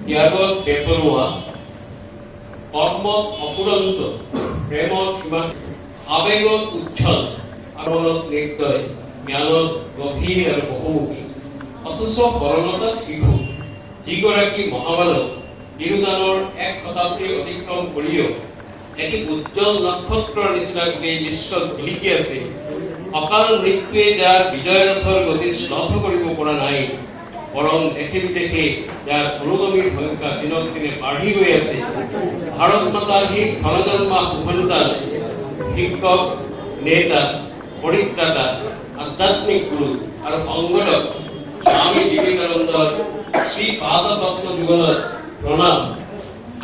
ত্যাগত বেপৰোৱা কৰ্মত অপুৰন্ত প্ৰেমত সীমা আবেগত উচ্ছল আনন্দত নিৰ্দয় জ্ঞানত গভীৰ আৰু বহুমুখী অথচ সৰলতাত শিশু যিগৰাকী মহামানৱ তিৰুদানৰ 1 শতাব্দী অতিক্ৰম কৰিও এটি উজ্জ্বল নক্ষত্ৰৰ নিচিনাকৈ বিশ্বত জিলিকি আছে। অকাল মৃত্যুৱে যাৰ বিজয় ৰথৰ গতি শ্লথ কৰিব পৰা নাই, বৰং দেশে বিদেশে যাৰ অনুগামীৰ সংখ্যা দিনক দিনে বাঢ়ি গৈ আছে। ভাৰত মাতাৰ সেই ধনজন্মা সুসন্তান শিক্ষক, নেতা, পৰিত্ৰাতা, আধ্যাত্মিক গুৰু আৰু সংগঠক স্বামী বিবেকানন্দৰ শ্ৰী পাদপদ্ম যুগলত প্ৰণাম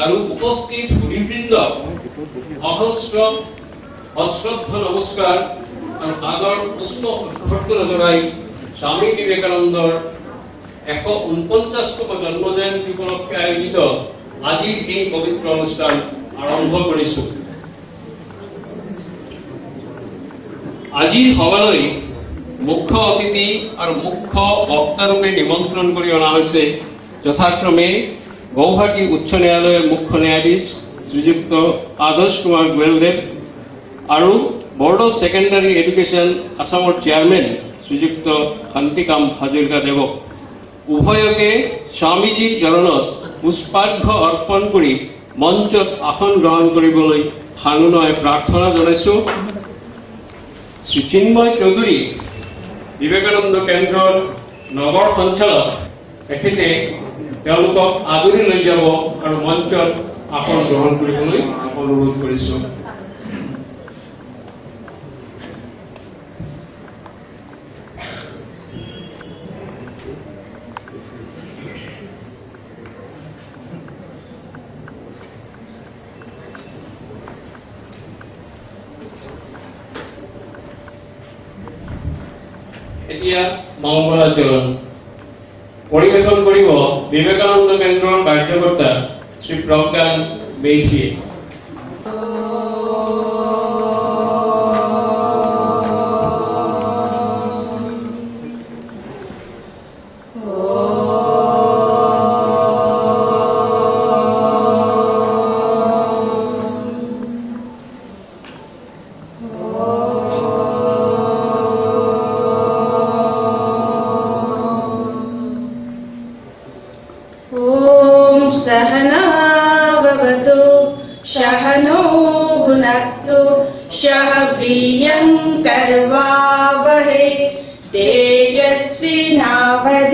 আৰু উপস্থিত সুধীবৃন্দ সহস্ৰ অশ্ৰদ্ধ নমস্কাৰ আৰু আদৰ পুষ্প অভ্যৰ্থনা জনাই স্বামী বিবেকানন্দৰ 149তম জন্মজয়ন্তী উপলক্ষে আয়োজিত আজিৰ এই পবিত্ৰ অনুষ্ঠান আৰম্ভ কৰিছোঁ। আজিৰ সভালৈ মুখ্য অতিথি আৰু মুখ্য বক্তাৰূপে নিমন্ত্ৰণ কৰি অনা হৈছে যথাক্ৰমে গুৱাহাটী উচ্চ ন্যায়ালয়ৰ মুখ্য ন্যায়াধীশ শ্ৰীযুক্ত আদৰ্শ কুমাৰ গোৱেলদেৱ আৰু বৰ্ড অফ ছেকেণ্ডাৰী এডুকেশ্যন আসামৰ চেয়াৰমেন শ্ৰীযুক্ত শান্তিকাম হাজৰিকাদেৱক। উভয়কে স্বামীজীৰ চৰণত পুষ্পাৰ্ঘ্য অৰ্পণ কৰি মঞ্চত আসন গ্ৰহণ কৰিবলৈ সানুনয় প্ৰাৰ্থনা জনাইছোঁ। শ্ৰী চিন্ময় চৌধুৰী বিবেকানন্দ কেন্দ্ৰৰ নগৰ সঞ্চালক, তেখেতে তেওঁলোকক আদৰি লৈ যাব আৰু মঞ্চত আসন গ্ৰহণ কৰিবলৈ অনুৰোধ কৰিছোঁ। এতিয়া মংগলাচৰণ পৰিৱেশন কৰিব বিবেকানন্দ কেন্দ্ৰৰ কাৰ্যকৰ্তা শ্ৰী প্ৰজ্ঞান মেধিয়ে।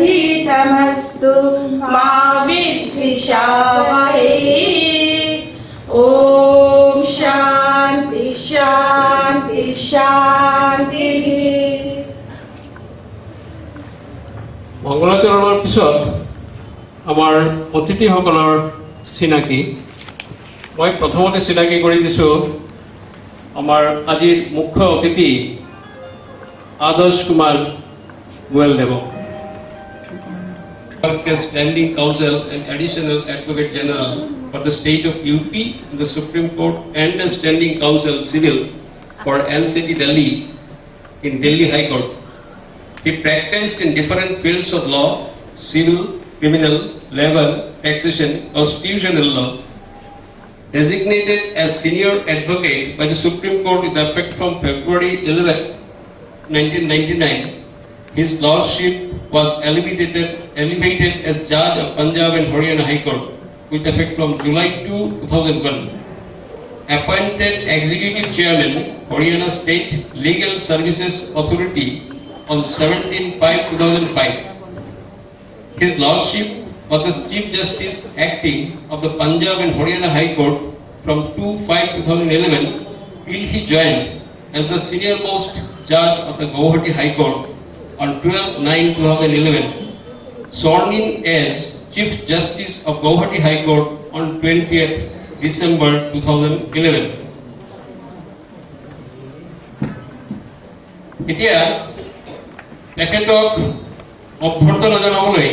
तेजस्विनावधीतमस्तु मा विद्विषावहै। ओम शांति शांति शांति। মংগলাচৰণৰ পিছত আমাৰ অতিথিসকলৰ চিনাকি মই প্ৰথমতে চিনাকি কৰি দিছোঁ আমাৰ আজিৰ মুখ্য অতিথি আদৰ্শ কুমাৰ গোৱেলদেৱক। Standing Counsel and Additional Advocate General for the State of UP, the Supreme Court, and the Standing Counsel Civil for NCT Delhi in Delhi High Court. He practiced in different fields of law: civil, criminal, labor, taxation, constitutional law. Designated as senior advocate by the Supreme Court with effect from February 11, 1999, his lordship was elevated as judge of Punjab and Haryana High Court with effect from July 2, 2001. Appointed executive chairman, Haryana State Legal Services Authority on 17/5/2005. His lordship was the Chief Justice acting of the Punjab and Haryana High Court from 2/5/2011 till he joined as the senior most judge of the Guwahati High Court on 12/9/2011, sworn in as Chief Justice of Guwahati High Court on 20th December 2011. এতিয়া তেখেতক অভ্যৰ্থনা জনাবলৈ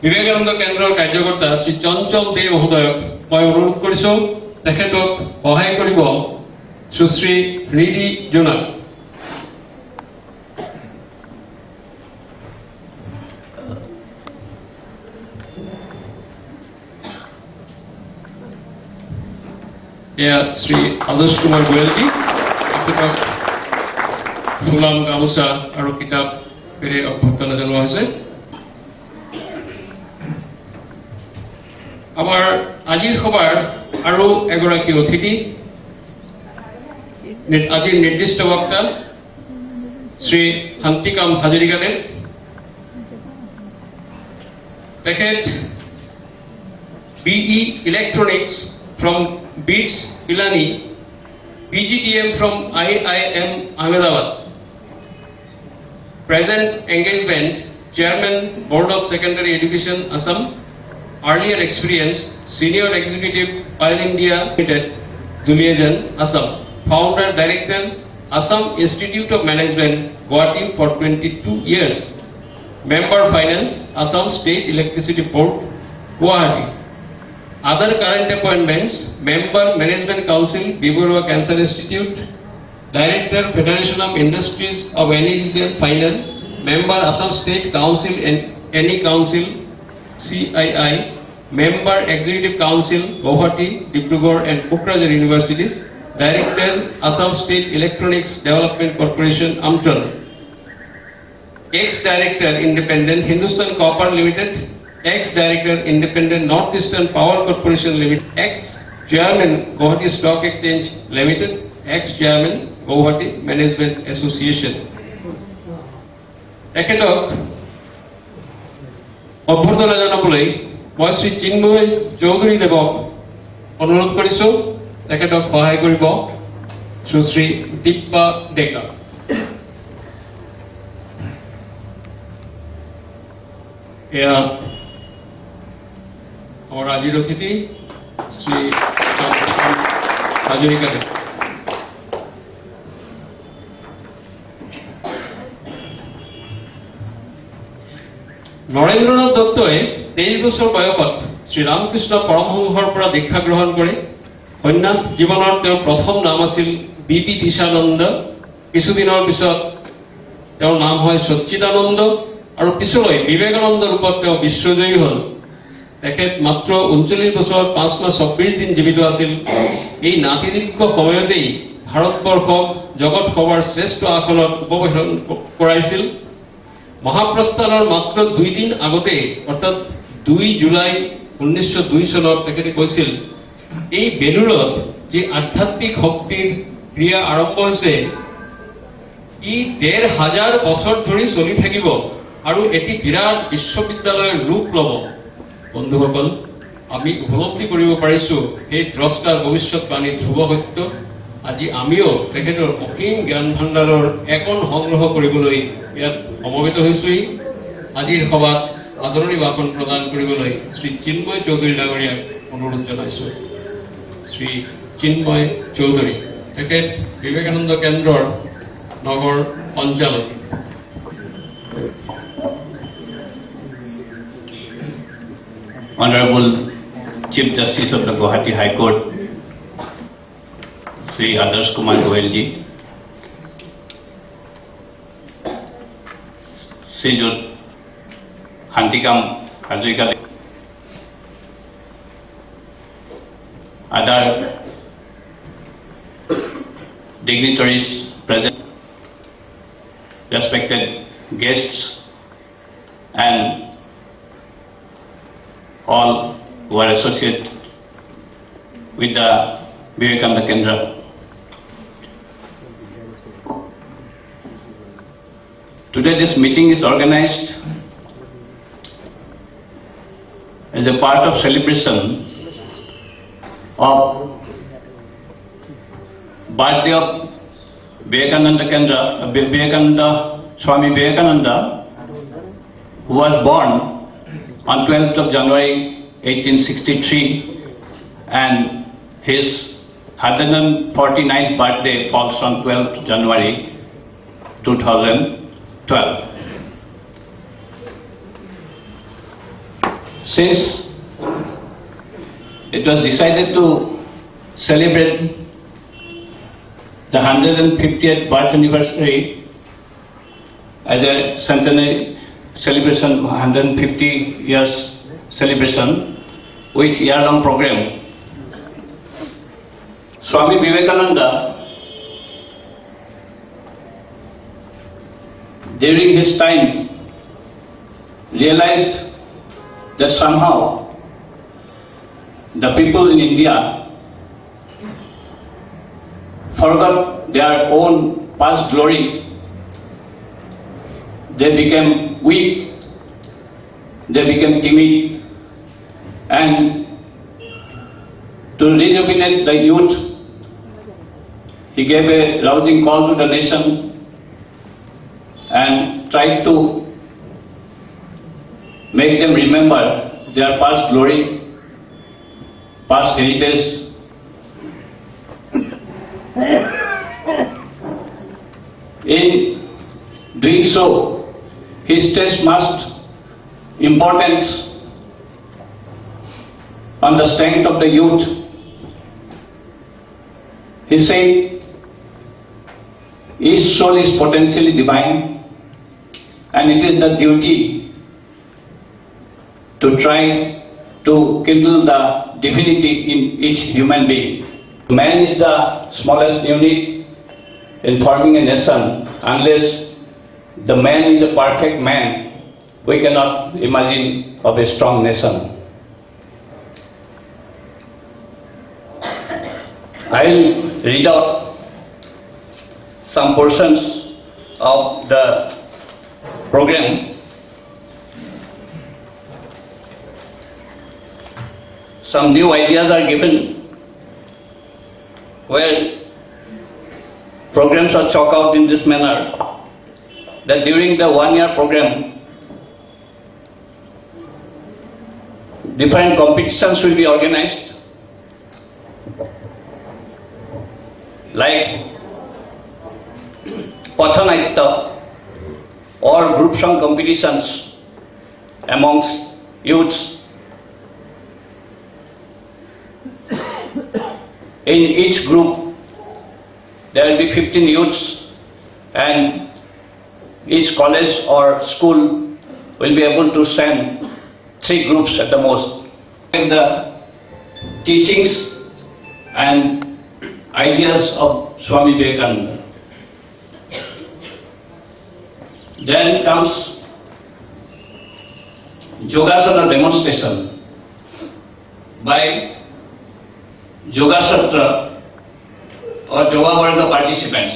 বিবেকানন্দ কেন্দ্ৰৰ কাৰ্যকৰ্তা শ্ৰী চঞ্চল দে মহোদয়ক মই অনুৰোধ কৰিছোঁ তেখেতক সহায় কৰিব সুশ্ৰী হৃদি জোনাক। এয়া শ্ৰী আদৰ্শ কুমাৰ গোয়েলজী তেখেতক ফুলাম গামোচা আৰু কিতাপ পেৰে অভ্যৰ্থনা জনোৱা হৈছে। আমাৰ আজিৰ সভাৰ আৰু এগৰাকী অতিথি আজিৰ নিৰ্দিষ্ট বক্তা শ্ৰী শান্তিকাম হাজৰিকাদেৱ। তেখেত BE Electronics from BITS Pilani, PGDM from IIM Ahmedabad. Present engagement, Chairman Board of Secondary Education Assam. Earlier experience, Senior Executive Oil India Limited, Duliajan, Assam. Founder Director, Assam Institute of Management, Guwahati for 22 years. Member Finance, Assam State Electricity Board, Guwahati. Other current appointments, Member Management Council, Biburwa Cancer Institute, Director Federation of Industries of NECL Final, Member Assam State Council and NE Council, CII, Member Executive Council, Guwahati, Dibrugarh and Kokrajhar Universities, Director Assam State Electronics Development Corporation, Amtol. Ex-Director Independent Hindustan Copper Limited, Ex-Director Independent Northeastern Power Corporation Limited, Ex-Chairman Guwahati Stock Exchange Limited, Ex-Chairman Guwahati Management Association. তেখেতক অভ্যৰ্থনা জনাবলৈ মই শ্ৰী চিন্ময় চৌধুৰী দেৱক অনুৰোধ কৰিছোঁ। তেখেতক সহায় কৰিব সুশ্ৰী দীপা ডেকা। এয়া আমাৰ আজিৰ অতিথি শ্ৰী হাজৰিকাদেৱ। নৰেন্দ্ৰনাথ দত্তই 23 বছৰ বয়সত শ্ৰীৰামকৃষ্ণ পৰমহংসৰ পৰা দীক্ষা গ্ৰহণ কৰে। সন্ন্যাস জীৱনৰ তেওঁৰ প্ৰথম নাম আছিল বিপি দিশানন্দ। কিছুদিনৰ পিছত তেওঁৰ নাম হয় সচ্চিদানন্দ আৰু পিছলৈ বিবেকানন্দ ৰূপত তেওঁ বিশ্বজয়ী হ'ল। তেখেত মাত্ৰ 39 বছৰ 5 মাহ 24 দিন জীৱিত আছিল। এই নাতিদীৰ্ঘ সময়তেই ভাৰতবৰ্ষক জগত সভাৰ শ্ৰেষ্ঠ আসনত উপৱেশন কৰাইছিল। মহাপ্ৰস্থানৰ মাত্ৰ 2 দিন আগতে অৰ্থাৎ 2 জুলাই 1902 চনত তেখেতে কৈছিল, এই বেলুৰত যে আধ্যাত্মিক শক্তিৰ ক্ৰিয়া আৰম্ভ হৈছে ই 1500 বছৰ ধৰি চলি থাকিব আৰু এটি বিৰাট বিশ্ববিদ্যালয়ৰ ৰূপ ল'ব। বন্ধুসকল, আমি উপলব্ধি কৰিব পাৰিছোঁ এই দ্ৰষ্টাৰ ভৱিষ্যৎবাণী ধ্ৰুৱ সত্য। আজি আমিও তেখেতৰ অসীম জ্ঞান ভাণ্ডাৰৰ একণ সংগ্ৰহ কৰিবলৈ ইয়াত সমবেত হৈছোঁহি। আজিৰ সভাত আদৰণি ভাষণ প্ৰদান কৰিবলৈ শ্ৰী চিন্ময় চৌধুৰী ডাঙৰীয়াক অনুৰোধ জনাইছোঁ। শ্ৰী চিন্ময় চৌধুৰী, তেখেত বিবেকানন্দ কেন্দ্ৰৰ নগৰ সঞ্চালক। Honorable Chief Justice of the Guwahati High Court, Sri Adarsh Kumar Goyalji, Sri Hantikam Hazarika, other dignitaries present, respected guests, and all who are associated with the Vivekananda Kendra. Today this meeting is organized as a part of celebration of birthday of Vivekananda Kendra, Vivekananda, Swami Vivekananda, who was born on 12th of January 1863, and his 149th birthday falls on 12th January 2012. Since it was decided to celebrate the 150th birth anniversary as a centenary celebration, 150 years celebration with year-long program, Swami Vivekananda, during his time, realized that somehow the people in India forgot their own past glory. They became weak, they became timid, and to rejuvenate the youth, he gave a rousing call to the nation and tried to make them remember their past glory, past heritage. In doing so, he stressed much importance on the strength of the youth. He said, each soul is potentially divine, and it is the duty to try to kindle the divinity in each human being. Man is the smallest unit in forming a nation. Unless the man is a perfect man, we cannot imagine of a strong nation. I will read out some portions of the program. Some new ideas are given where programs are chalked out in this manner that during the one-year program, different competitions will be organized, like Pathanatya or group song competitions amongst youths. In each group, there will be 15 youths, and each college or school will be able to send 3 groups at the most. And the teachings and ideas of Swami Vivekananda. Then comes Yogasana demonstration by Yogasatra or Yoga Varga participants.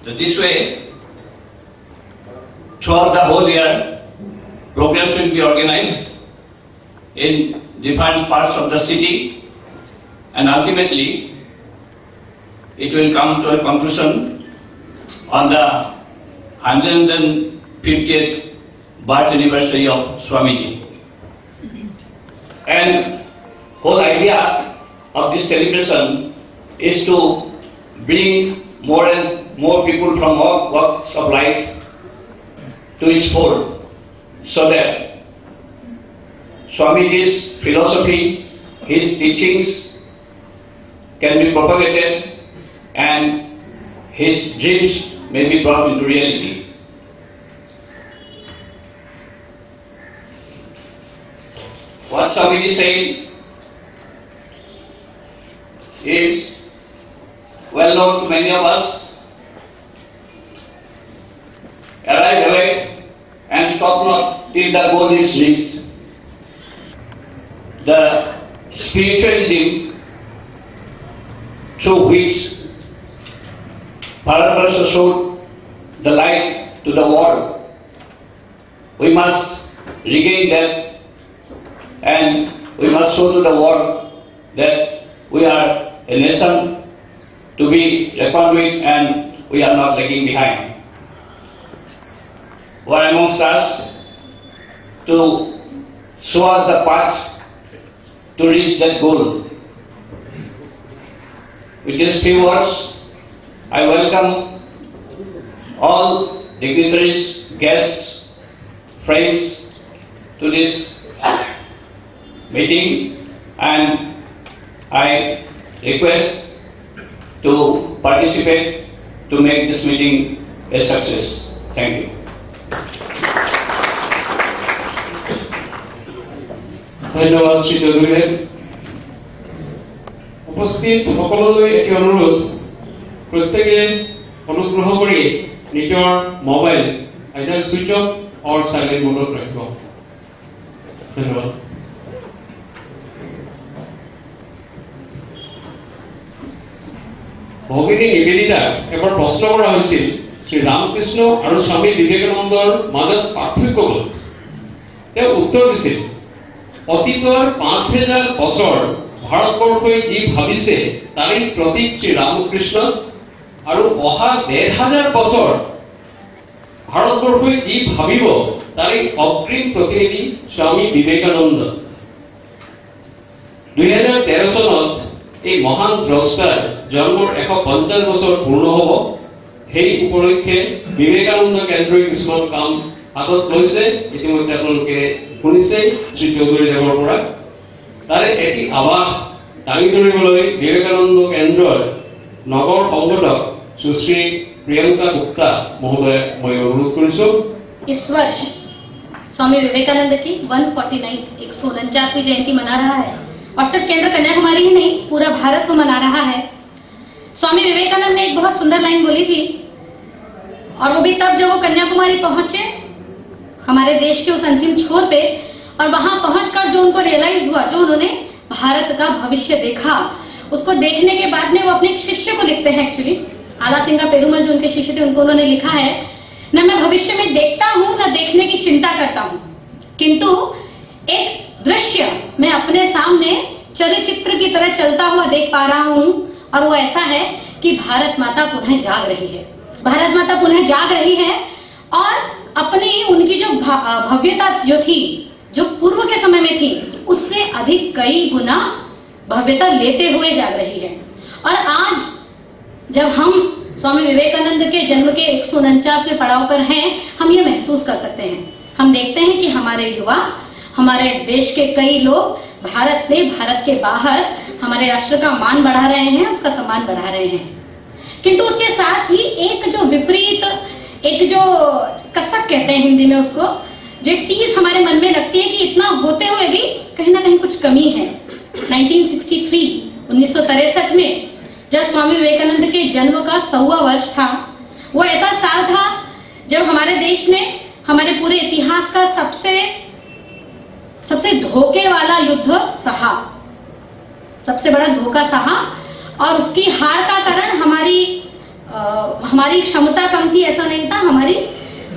So this way, throughout the whole year, programs will be organized in different parts of the city, and ultimately it will come to a conclusion on the 150th birth anniversary of Swamiji. And whole idea of this celebration is to bring more and more people from all walks of life to its fold, so that Swamiji's philosophy, his teachings can be propagated and his dreams may be brought into reality. What Swamiji said is well known to many of us. Arise, awake, and stop not till the goal is reached. The spiritualism through which Bharatvarsa showed the light to the world, we must regain that, and we must show to the world that we are a nation to be reckoned with and we are not lagging behind. Who are amongst us to show us the path to reach that goal. With these few words, I welcome all dignitaries, guests, friends to this meeting, and I request to participate to make this meeting a success. Thank you. धन्यवाद श्री रघुवीर। উপস্থিত সকললৈ এটি অনুৰোধ, প্ৰত্যেকে অনুগ্ৰহ কৰি নিজৰ mobile either switch off or silent মোডত ৰাখিব। ধন্যবাদ। ভগিনী নিবেদিতা এবাৰ প্ৰশ্ন কৰা হৈছিল, শ্ৰী ৰামকৃষ্ণ আৰু স্বামী বিবেকানন্দৰ মাজত পাৰ্থক্য হ'ল। তেওঁ উত্তৰ দিছিল, অতীতৰ 5000 বছৰ ভাৰতবৰ্ষই যি ভাবিছে তাৰেই প্ৰতীক শ্ৰী ৰামকৃষ্ণ, আৰু অহা 1500 বছৰ ভাৰতবৰ্ষই যি ভাবিব তাৰেই অগ্ৰিম প্ৰতিনিধি স্বামী বিবেকানন্দ। 2013 চনত এই মহান দ্ৰষ্টাৰ জন্মৰ 150 বছৰ পূৰ্ণ হ'ব। সেই উপলক্ষে বিবেকানন্দ কেন্দ্ৰই কিছুমান কাম হাতত লৈছে, ইতিমধ্যে আপোনালোকে শুনিছে শ্ৰী চৌধুৰীদেৱৰ পৰা। তাৰে এটি আৱাস দাঙি ধৰিবলৈ বিবেকানন্দ কেন্দ্ৰৰ নগৰ সংগঠক সুশ্ৰী प्रियंका गुप्ता महोदय मैं अनुरोध करूँ। इस वर्ष स्वामी विवेकानंद की 149वीं जयंती मना रहा है और सिर्फ केंद्र कन्याकुमारी ही नहीं, पूरा भारत को मना रहा है। स्वामी विवेकानंद ने एक बहुत सुंदर लाइन बोली थी, और वो भी तब जब वो कन्याकुमारी पहुंचे हमारे देश के उस अंतिम छोर पे, और वहां पहुंचकर जो उनको रियलाइज हुआ, जो उन्होंने भारत का भविष्य देखा, उसको देखने के बाद में वो अपने शिष्य को लिखते हैं। एक्चुअली आला सिंगा पेरुमल जो उनके शिष्य थे उनको उन्होंने लिखा है, न मैं भविष्य में देखता हूं न देखने की चिंता करता हूं, किंतु एक दृश्य मैं अपने सामने चलचित्र की तरह चलता हुआ देख पा रहा हूं, और वो ऐसा है कि भारत माता पुनः जाग रही है। भारत माता पुनः जाग रही है और अपनी उनकी जो भव्यता जो थी, जो पूर्व के समय में थी, उससे अधिक कई गुना भव्यता लेते हुए जाग रही है। और आज जब हम स्वामी विवेकानंद के जन्म के 149वें पड़ाव पर हैं, हम ये महसूस कर सकते हैं। हम देखते हैं कि हमारे युवा, हमारे देश के कई लोग भारत में, भारत के बाहर हमारे राष्ट्र का मान बढ़ा रहे हैं, उसका सम्मान बढ़ा रहे हैं। किंतु उसके साथ ही एक जो विपरीत, एक जो कसक कहते हैं हिंदी में उसको, जो टीस हमारे मन में लगती है कि इतना होते हुए भी कहीं ना कहीं कुछ कमी है। 1963 में जब स्वामी विवेकानंद के जन्म का 100वां वर्ष था, वो ऐसा साल था जब हमारे देश ने हमारे पूरे इतिहास का सबसे धोखे वाला युद्ध सहा, सबसे बड़ा धोखा सहा, और उसकी हार का कारण हमारी क्षमता कम थी ऐसा नहीं था, हमारी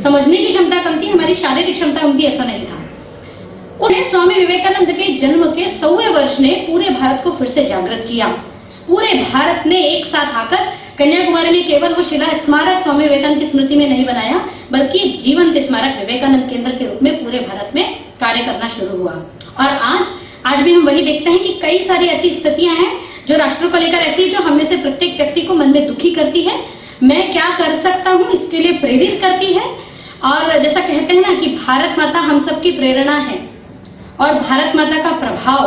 समझने की क्षमता कम थी, हमारी शारीरिक क्षमता कम थी ऐसा नहीं था। उसने स्वामी विवेकानंद के जन्म के 100वें वर्ष ने पूरे भारत को फिर से जागृत किया। पूरे भारत ने एक साथ आकर कन्याकुमारी में केवल वो शिला स्मारक स्वामी विवेकानंद की स्मृति में नहीं बनाया, बल्कि जीवंत स्मारक विवेकानंद केंद्र के रूप में पूरे भारत में कार्य करना शुरू हुआ। और आज भी हम वही देखते हैं कि कई सारी ऐसी स्थितियां हैं जो राष्ट्र को लेकर ऐसी, जो हमें से प्रत्येक व्यक्ति को मन में दुखी करती है, मैं क्या कर सकता हूं इसके लिए प्रेरित करती है। और जैसा कहते हैं ना कि भारत माता हम सबकी प्रेरणा है, और भारत माता का प्रभाव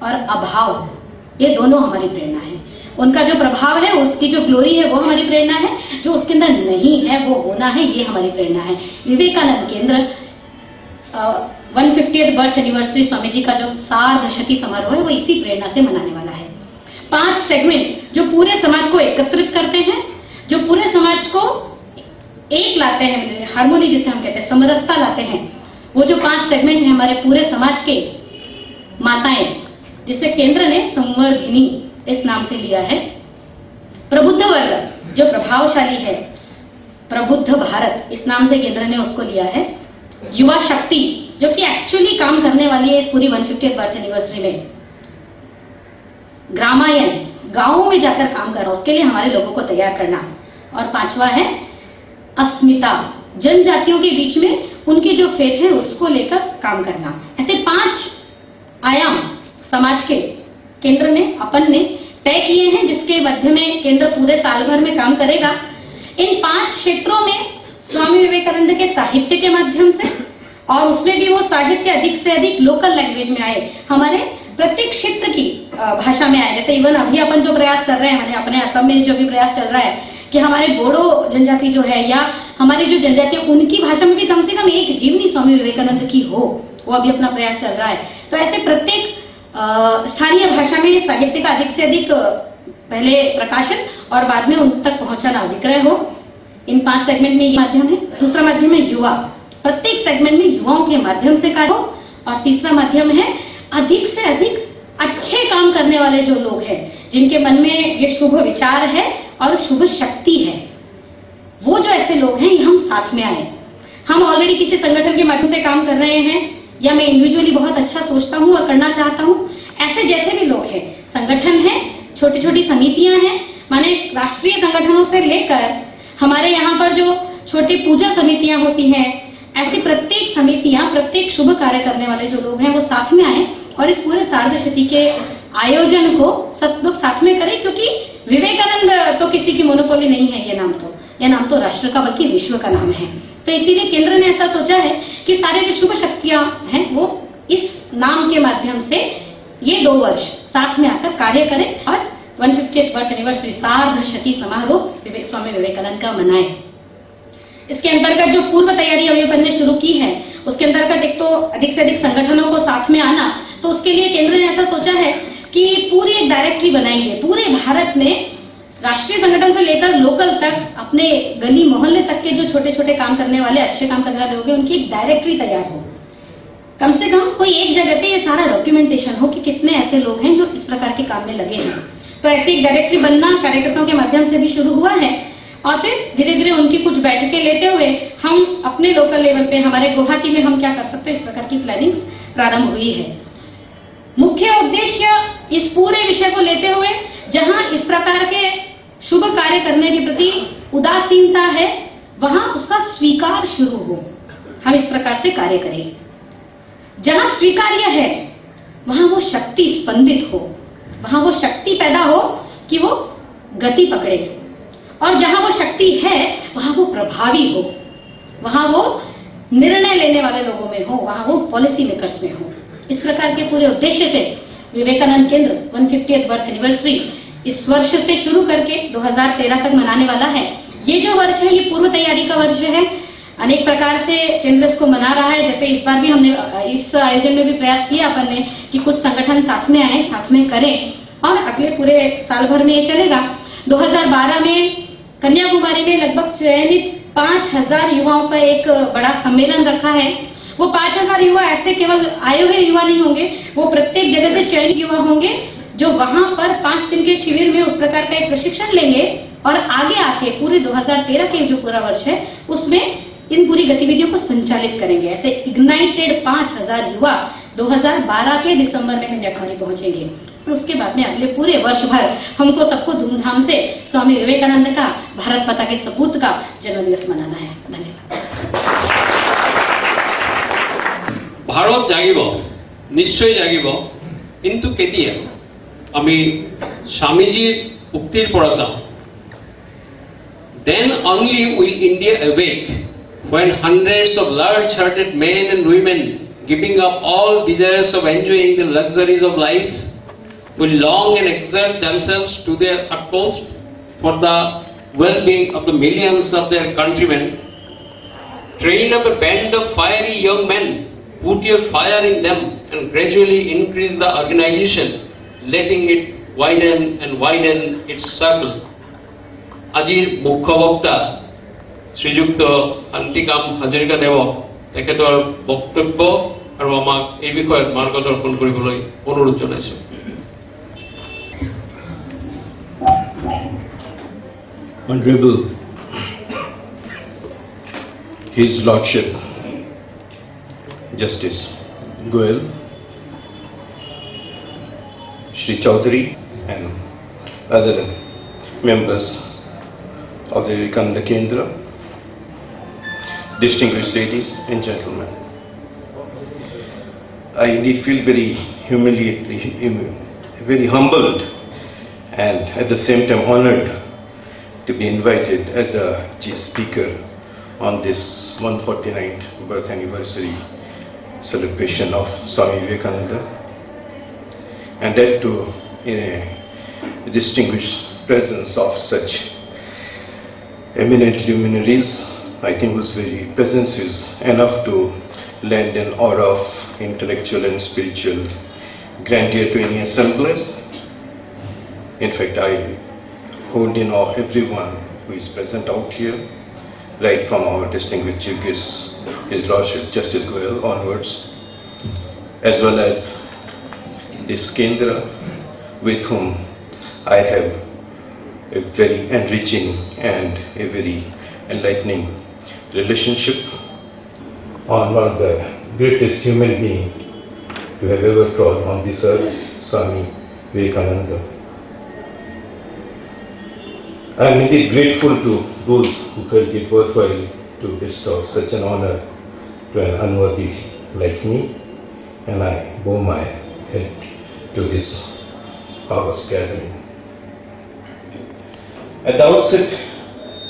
और अभाव ये दोनों हमारी प्रेरणा है। उनका जो प्रभाव है, उसकी जो ग्लोरी है वो हमारी प्रेरणा है, जो उसके अंदर नहीं है वो होना है, ये हमारी प्रेरणा है। विवेकानंद केंद्र 150th birth anniversary Swami ji का जो सार्धशती समारोह है वो इसी प्रेरणा से मनाने वाला है। 5 सेगमेंट जो पूरे समाज को एकत्रित करते हैं, जो पूरे समाज को एक लाते हैं, हार्मोनी जिसे हम कहते हैं, समरसता लाते हैं, वो जो 5 सेगमेंट है हमारे पूरे समाज के माताएं, जिसे केंद्र ने संवर्धिनी इस नाम से लिया है। प्रबुद्ध वर्ग जो प्रभावशाली है, प्रबुद्ध भारत इस नाम से केंद्र ने उसको लिया है। युवा शक्ति जो कि एक्चुअली काम करने वाली है इस पूरी 150th बर्थ एनिवर्सरी में। ग्रामायण गांवों में जाकर काम करना, उसके लिए हमारे लोगों को तैयार करना। और 5वां है अस्मिता, जनजातियों के बीच में उनकी जो फेथ है उसको लेकर काम करना। ऐसे 5 आयाम समाज के केंद्र ने अपन ने तय किए हैं, जिसके मध्य में केंद्र पूरे साल भर में काम करेगा। इन 5 क्षेत्रों में स्वामी विवेकानंद के साहित्य के माध्यम से, और उसमें भी वो साहित्य अधिक से अधिक लोकल लैंग्वेज में आए, हमारे प्रत्येक क्षेत्र की भाषा में आए। जैसे इवन अभी अपन जो प्रयास कर रहे हैं, मैंने अपने असम में जो भी प्रयास चल रहा है कि हमारे बोडो जनजाति जो है, या हमारी जो जनजाति उनकी भाषा में भी कम से कम एक जीवनी स्वामी विवेकानंद की हो, वो अभी अपना प्रयास चल रहा है। तो ऐसे प्रत्येक स्थानीय भाषा में साहित्य का अधिक से अधिक पहले प्रकाशन और बाद में उन तक पहुंचाना, विक्रय हो। इन 5 सेगमेंट में ये माध्यम है। दूसरा माध्यम है युवा, प्रत्येक सेगमेंट में युवाओं के माध्यम से कार्य हो। और तीसरा माध्यम है अधिक से अधिक अच्छे काम करने वाले जो लोग हैं, जिनके मन में ये शुभ विचार है और शुभ शक्ति है, वो जो ऐसे लोग हैं हम साथ में आए। हम ऑलरेडी किसी संगठन के माध्यम से काम कर रहे हैं, या मैं इंडिविजुअली बहुत अच्छा सोचता हूं और करना चाहता हूं, ऐसे जैसे भी लोग हैं, संगठन है, छोटी छोटी समितियां हैं, माने राष्ट्रीय संगठनों से लेकर हमारे यहाँ पर जो छोटी पूजा समितियां होती हैं, ऐसी प्रत्येक समितियां, प्रत्येक शुभ कार्य करने वाले जो लोग हैं वो साथ में आए और इस पूरे सार्धशती के आयोजन को सब लोग साथ में करें। क्योंकि विवेकानंद तो किसी की मोनोपोली नहीं है, यह नाम तो राष्ट्र का बल्कि विश्व का नाम है। तो इसीलिए केंद्र ने ऐसा सोचा है कि सारे जो शुभ शक्तियां हैं वो इस नाम के माध्यम से ये 2 वर्ष साथ में आकर कार्य करें और 150th बर्थ एनिवर्सरी सार्धशती समारोह स्वामी विवेकानंद का मनाएं। इसके अंतर्गत जो पूर्व तैयारी अभी अपन ने शुरू की है, उसके अंतर्गत एक तो अधिक से अधिक संगठनों को साथ में आना, तो उसके लिए केंद्र ने ऐसा सोचा है कि पूरी एक डायरेक्टरी बनाएंगे, पूरे भारत में राष्ट्रीय संगठन से लेकर लोकल तक, अपने गली मोहल्ले तक के जो छोटे छोटे काम करने वाले, अच्छे काम करने वाले लोग हैं, उनकी एक डायरेक्टरी तैयार हो। कम से कम कोई एक जगह पे ये सारा डॉक्यूमेंटेशन हो कि कितने ऐसे लोग हैं जो इस प्रकार के काम में लगे हैं। तो ऐसी एक डायरेक्टरी बनना कार्यकर्ताओं के माध्यम से भी शुरू हुआ है और फिर धीरे धीरे उनकी कुछ बैठकें लेते हुए हम अपने लोकल लेवल पे, हमारे गुवाहाटी में हम क्या कर सकते हैं, इस प्रकार की प्लानिंग प्रारंभ हुई है। मुख्य उद्देश्य इस पूरे विषय को लेते हुए, जहां इस प्रकार के शुभ कार्य करने के प्रति उदासीनता है, वहां उसका स्वीकार शुरू हो, हम इस प्रकार से कार्य करें। जहां स्वीकार्य है वहां वो शक्ति स्पंदित हो, वहां वो शक्ति पैदा हो कि वो गति पकड़े, और जहां वो शक्ति है वहां वो प्रभावी हो, वहां वो निर्णय लेने वाले लोगों में हो, वहां वो पॉलिसी मेकर्स में हो। इस प्रकार के पूरे उद्देश्य से विवेकानंद केंद्र 150th बर्थ एनिवर्सरी इस वर्ष से शुरू करके 2013 तक मनाने वाला है। ये जो वर्ष है, ये पूर्व तैयारी का वर्ष है। अनेक प्रकार से केंद्र इसको मना रहा है। जैसे इस बार भी हमने इस आयोजन में भी प्रयास किया अपन ने कि कुछ संगठन साथ में आए, साथ में करें, और अगले पूरे साल भर में ये चलेगा। 2012 में कन्याकुमारी में लगभग चयनित 5000 युवाओं का एक बड़ा सम्मेलन रखा है। वो 5000 युवा ऐसे केवल आए हुए युवा नहीं होंगे, वो प्रत्येक जगह से चयनित युवा होंगे जो वहां पर 5 दिन के शिविर में उस प्रकार का एक प्रशिक्षण लेंगे और आगे आके पूरे 2013 के जो पूरा वर्ष है उसमें इन पूरी गतिविधियों को संचालित करेंगे। ऐसे इग्नाइटेड 5000 युवा 2012 के दिसंबर में कन्याकुमारी पहुंचेंगे। उसके बाद में अगले पूरे वर्ष भर हमको सबको धूमधाम से स्वामी विवेकानंद का, भारत माता के सपूत का जन्मदिवस मनाना है। धन्यवाद। भारत जागिब, निश्चय जागिब, किंतु केतिया आमी स्वामीजीर उक्तिर परा चाওঁ, then only will India awake when hundreds of large-hearted men and women giving up all desires of enjoying the luxuries of life will long and exert themselves to their utmost for the well-being of the millions of their countrymen. Train up a band of fiery young men, put your fire in them and gradually increase the organization, letting it widen and widen its circle. আজিৰ মুখ্য বক্তা শ্ৰীযুক্ত শান্তিকাম হাজৰিকা দেৱ তেখেতৰ বক্তব্য আৰু আমাক এই বিষয়ত মাৰ্গদৰ্শন কৰিবলৈ অনুৰোধ জনাইছো। Honorable His Lordship Justice Goel, Shri Chaudhary and other members of the Vivekananda Kendra, distinguished ladies and gentlemen, I indeed feel very very humbled and at the same time honored to be invited as the chief speaker on this 149th birth anniversary celebration of Swami Vivekananda, and that too in a distinguished presence of such eminent luminaries, I think whose very presence is enough to lend an aura of intellectual and spiritual grandeur to any assemblage. In fact, I hold in awe everyone who is present out here, right from our distinguished Chief Guest, His Lordship Justice Goyal onwards, as well as this Kendra, with whom I have a very enriching and a very enlightening relationship, on one of the greatest human beings to have ever trod on this earth, Swami Vivekananda. I am indeed grateful to those who felt it worthwhile to bestow such an honor to an unworthy like me, and I bow my head to this august gathering. At the outset,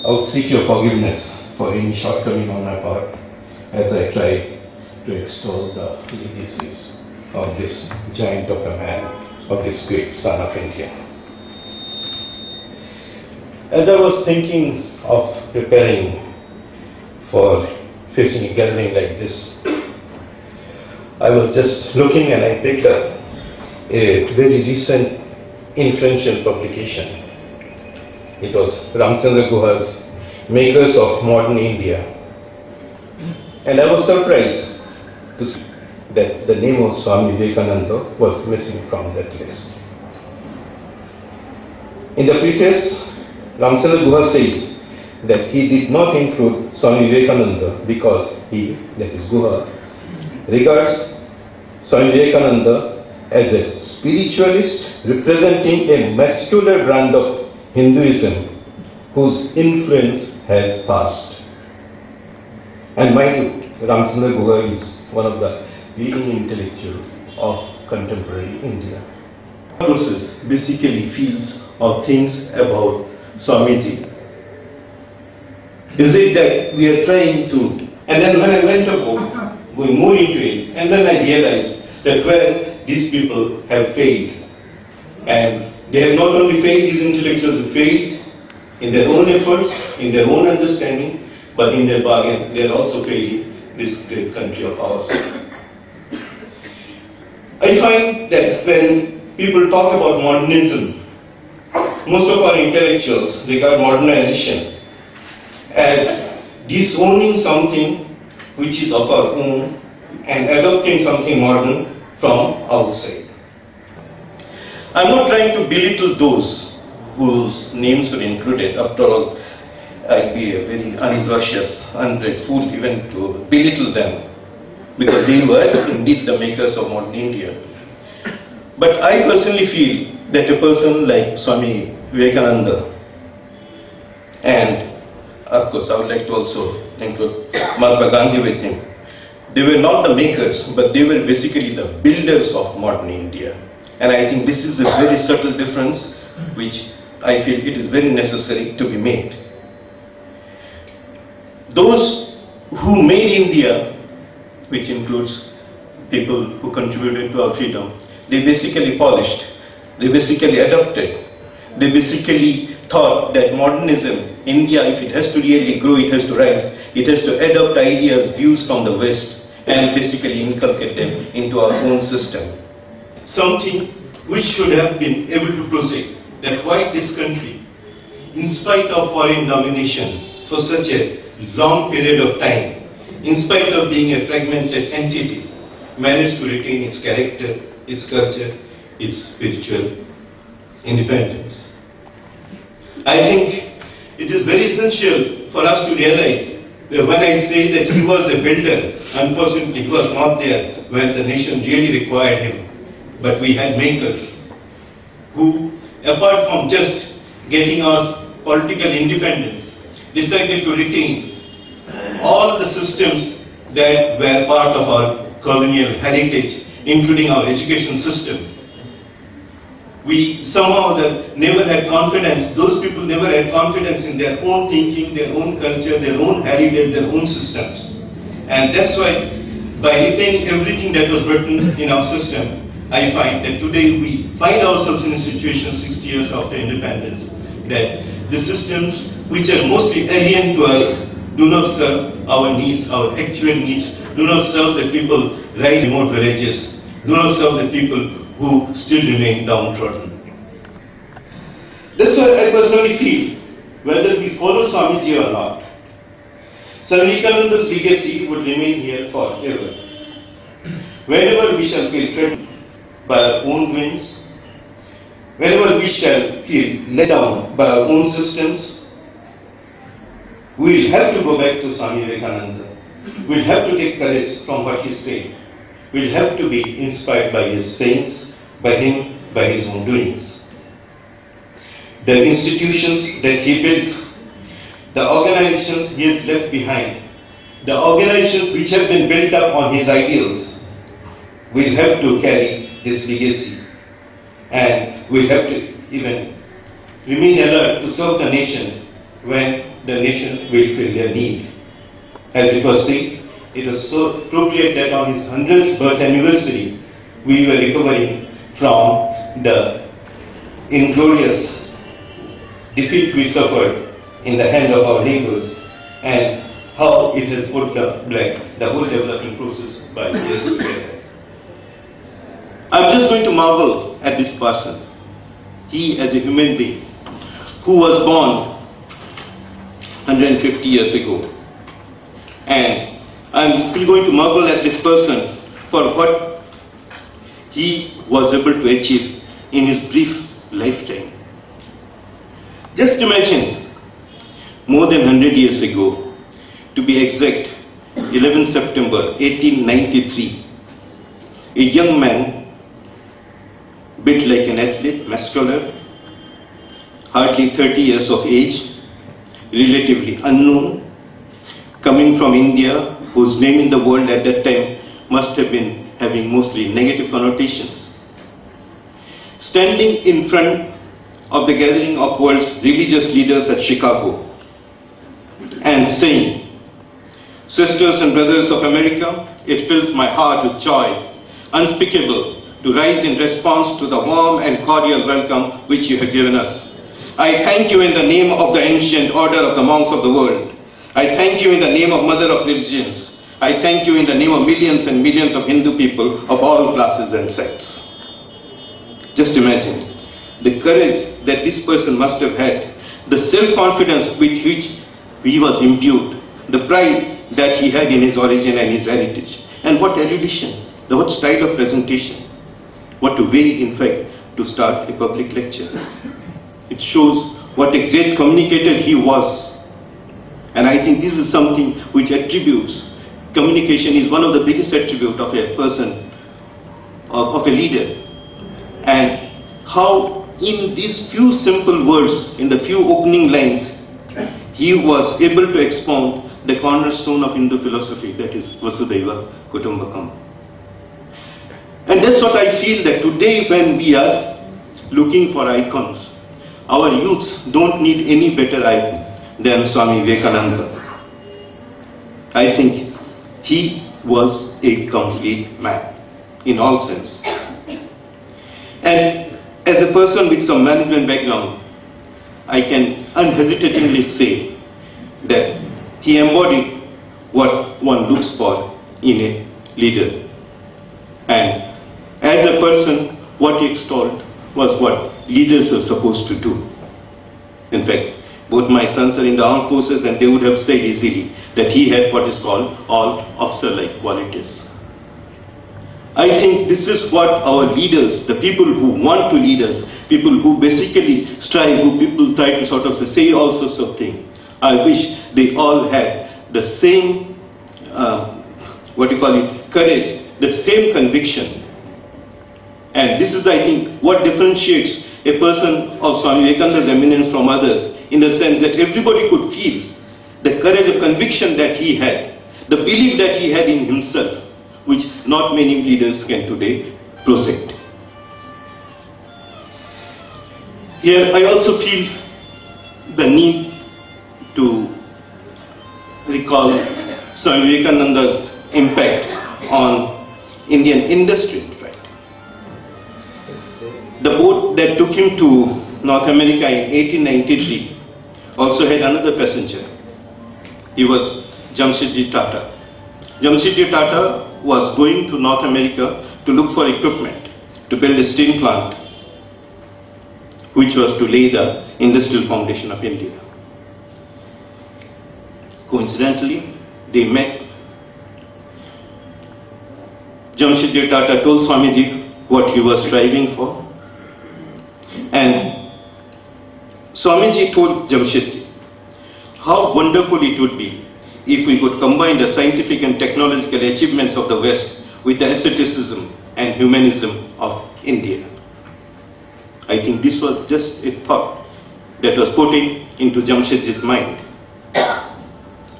I would seek your forgiveness for any shortcoming on my part as I try to extol the legacies of this giant of a man, of this great son of India. As I was thinking of preparing for facing a gathering like this, I was just looking and I picked up a very recent influential publication. It was Ramchandra Guha's Makers of Modern India. And I was surprised to see that the name of Swami Vivekananda was missing from that list. In the preface, Ramchandra Guha says that he did not include Swami Vivekananda because he, that is Guha, regards Swami Vivekananda as a spiritualist representing a muscular brand of Hinduism whose influence has passed. And mind you, Ramchandra Guha is one of the leading intellectuals of contemporary India. Process basically feels or thinks about Swamiji. Is it that we are trying to, and then when I went about going more into it, and then I realized that where these people have failed, and they have not only failed, these intellectuals have failed in their own efforts, in their own understanding, but in their bargain, they are also failing this great country of ours. I find that when people talk about modernism, most of our intellectuals regard modernization as disowning something which is of our own and adopting something modern from outside. I'm not trying to belittle those whose names were included. After all, I'd be a very ungracious, unbred fool even to belittle them, because they were indeed the makers of modern India. But I personally feel that a person like Swami Vivekananda, and of course I would like to also include Mahatma Gandhi with him, they were not the makers, but they were basically the builders of modern India. And I think this is a very subtle difference which I feel it is very necessary to be made. Those who made India, which includes people who contributed to our freedom, they basically polished, they basically adopted, they basically thought that modernism, India, if it has to really grow, it has to rise, it has to adopt ideas, views from the West and basically inculcate them into our own system. Something which should have been able to proceed, that why this country, in spite of foreign domination for such a long period of time, in spite of being a fragmented entity, managed to retain its character, its culture, its spiritual independence. I think it is very essential for us to realize that when I say that he was a builder, unfortunately he was not there when the nation really required him. But we had makers who, apart from just getting our political independence, decided to retain all the systems that were part of our colonial heritage, including our education system. We somehow never had confidence, those people never had confidence in their own thinking, their own culture, their own heritage, their own systems. And that's why, by retaining everything that was written in our system, I find that today we find ourselves in a situation 60 years after independence that the systems which are mostly alien to us do not serve our needs, our actual needs, do not serve the people right in remote villages, do not serve the people who still remain downtrodden. That's why I personally feel, whether we follow Swamiji or not, Swami Vivekananda's legacy would remain here forever. Whenever we shall feel threatened by our own whims, whenever we shall feel let down by our own systems, we will have to go back to Swami Vivekananda. We will have to take courage from what he said. We will have to be inspired by his sayings, by him, by his own doings. The institutions that he built, the organizations he has left behind, the organizations which have been built up on his ideals, will have to carry his legacy, and will have to even remain alert to serve the nation when the nation will feel their need. As it was said, it was so appropriate that on his 100th birth anniversary, we were recovering from the inglorious defeat we suffered in the hand of our neighbors, and how it has put the whole developing process by years together. I'm just going to marvel at this person. He, as a human being, who was born 150 years ago. And I'm still going to marvel at this person for what he was able to achieve in his brief lifetime. Just imagine, more than 100 years ago, to be exact, 11 September 1893, a young man, built like an athlete, muscular, hardly 30 years of age, relatively unknown, coming from India, whose name in the world at that time must have been having mostly negative connotations. Standing in front of the gathering of world's religious leaders at Chicago and saying, "Sisters and brothers of America, it fills my heart with joy unspeakable to rise in response to the warm and cordial welcome which you have given us. I thank you in the name of the ancient order of the monks of the world. I thank you in the name of Mother of Religions. I thank you in the name of millions and millions of Hindu people of all classes and sects." Just imagine the courage that this person must have had, the self-confidence with which he was imbued, the pride that he had in his origin and his heritage. And what erudition, what style of presentation, what a way, in fact, to start a public lecture. It shows what a great communicator he was. And I think this is something which attributes, communication is one of the biggest attributes of a person, of a leader. And how in these few simple words, in the few opening lines, he was able to expound the cornerstone of Hindu philosophy, that is Vasudhaiva Kutumbakam. And that's what I feel, that today when we are looking for icons, our youths don't need any better icon than Swami Vivekananda. I think he was a complete man in all sense. And as a person with some management background, I can unhesitatingly say that he embodied what one looks for in a leader. And as a person, what he extolled was what leaders are supposed to do. In fact, both my sons are in the armed forces, and they would have said easily that he had what is called all officer-like qualities. I think this is what our leaders, the people who want to lead us, people who basically strive, who people try to sort of say all sorts of things, I wish they all had the same, courage, the same conviction. And this is, I think, what differentiates a person of Swami Vivekananda's eminence from others, in the sense that everybody could feel the courage of conviction that he had, the belief that he had in himself, which not many leaders can today project. Here I also feel the need to recall Swami Vivekananda's impact on Indian industry, in fact. The boat that took him to North America in 1893 also had another passenger. He was Jamshedji Tata. Jamshedji Tata was going to North America to look for equipment, to build a steel plant, which was to lay the industrial foundation of India. Coincidentally, they met. Jamshedji Tata told Swamiji what he was striving for, and Swamiji told Jamshedji how wonderful it would be if we could combine the scientific and technological achievements of the West with the asceticism and humanism of India. I think this was just a thought that was put into Jamshedji's mind.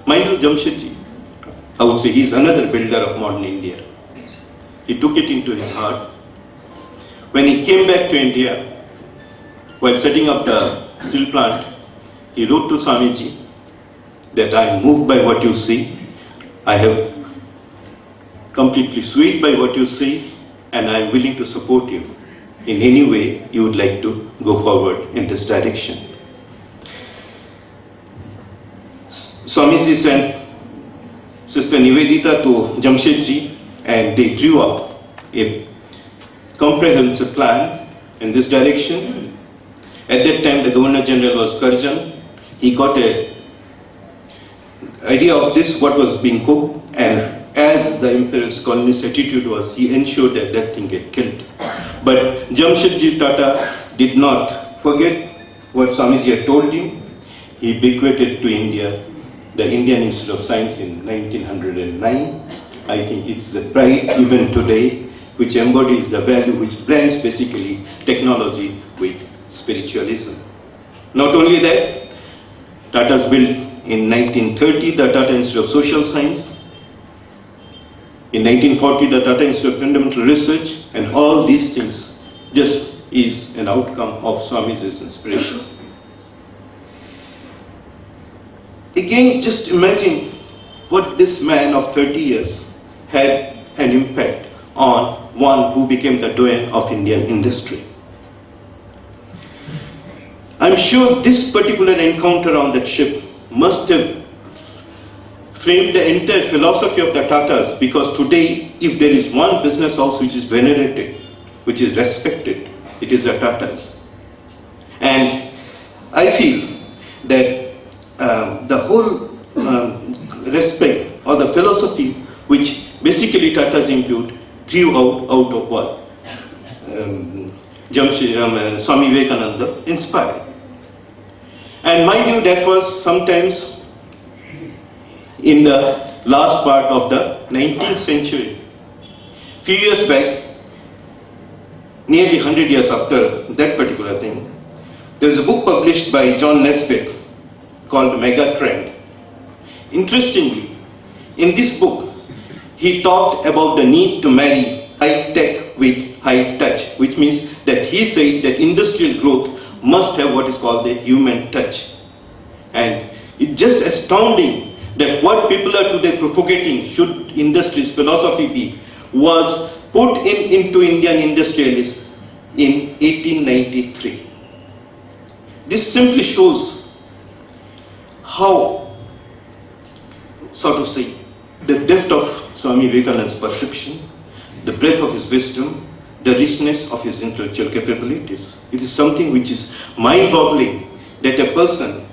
Mind you, Jamshedji, I would say he is another builder of modern India. He took it into his heart. When he came back to India, while setting up the steel plant, he wrote to Swamiji that I am moved by what you see, I have completely swayed by what you say, and I am willing to support you in any way you would like to go forward in this direction. Swamiji sent Sister Nivedita to Jamshedji, and they drew up a comprehensive plan in this direction. At that time, the Governor General was Karjan. He got a idea of this, what was being cooked, and as the imperialist colonist attitude was, he ensured that that thing get killed. But Jamshedji Tata did not forget what Swamiji had told him. He bequeathed to India the Indian Institute of Science in 1909. I think it's the pride even today which embodies the value which blends basically technology with spiritualism. Not only that, Tata's built in 1930 the Tata Institute of Social Science, in 1940 the Tata Institute of Fundamental Research, and all these things just is an outcome of Swamiji's inspiration. Again, just imagine what this man of 30 years had an impact on one who became the doyen of Indian industry. I'm sure this particular encounter on that ship must have framed the entire philosophy of the Tatas, because today, if there is one business house which is venerated, which is respected, it is the Tatas. And I feel that the whole respect or the philosophy which basically Tatas include grew out of what Swami Vivekananda inspired. And mind you, that was sometimes in the last part of the 19th century. Few years back, nearly 100 years after that particular thing, there was a book published by John Nesbitt called Mega Trend. Interestingly, in this book, he talked about the need to marry high tech with high touch, which means that he said that industrial growth must have what is called the human touch. And it's just astounding that what people are today propagating, should industry's philosophy be, was put into Indian industrialists in 1893. This simply shows how, so to say, the depth of Swami Vivekananda's perception, the breadth of his wisdom, the richness of his intellectual capabilities. It is something which is mind-boggling, that a person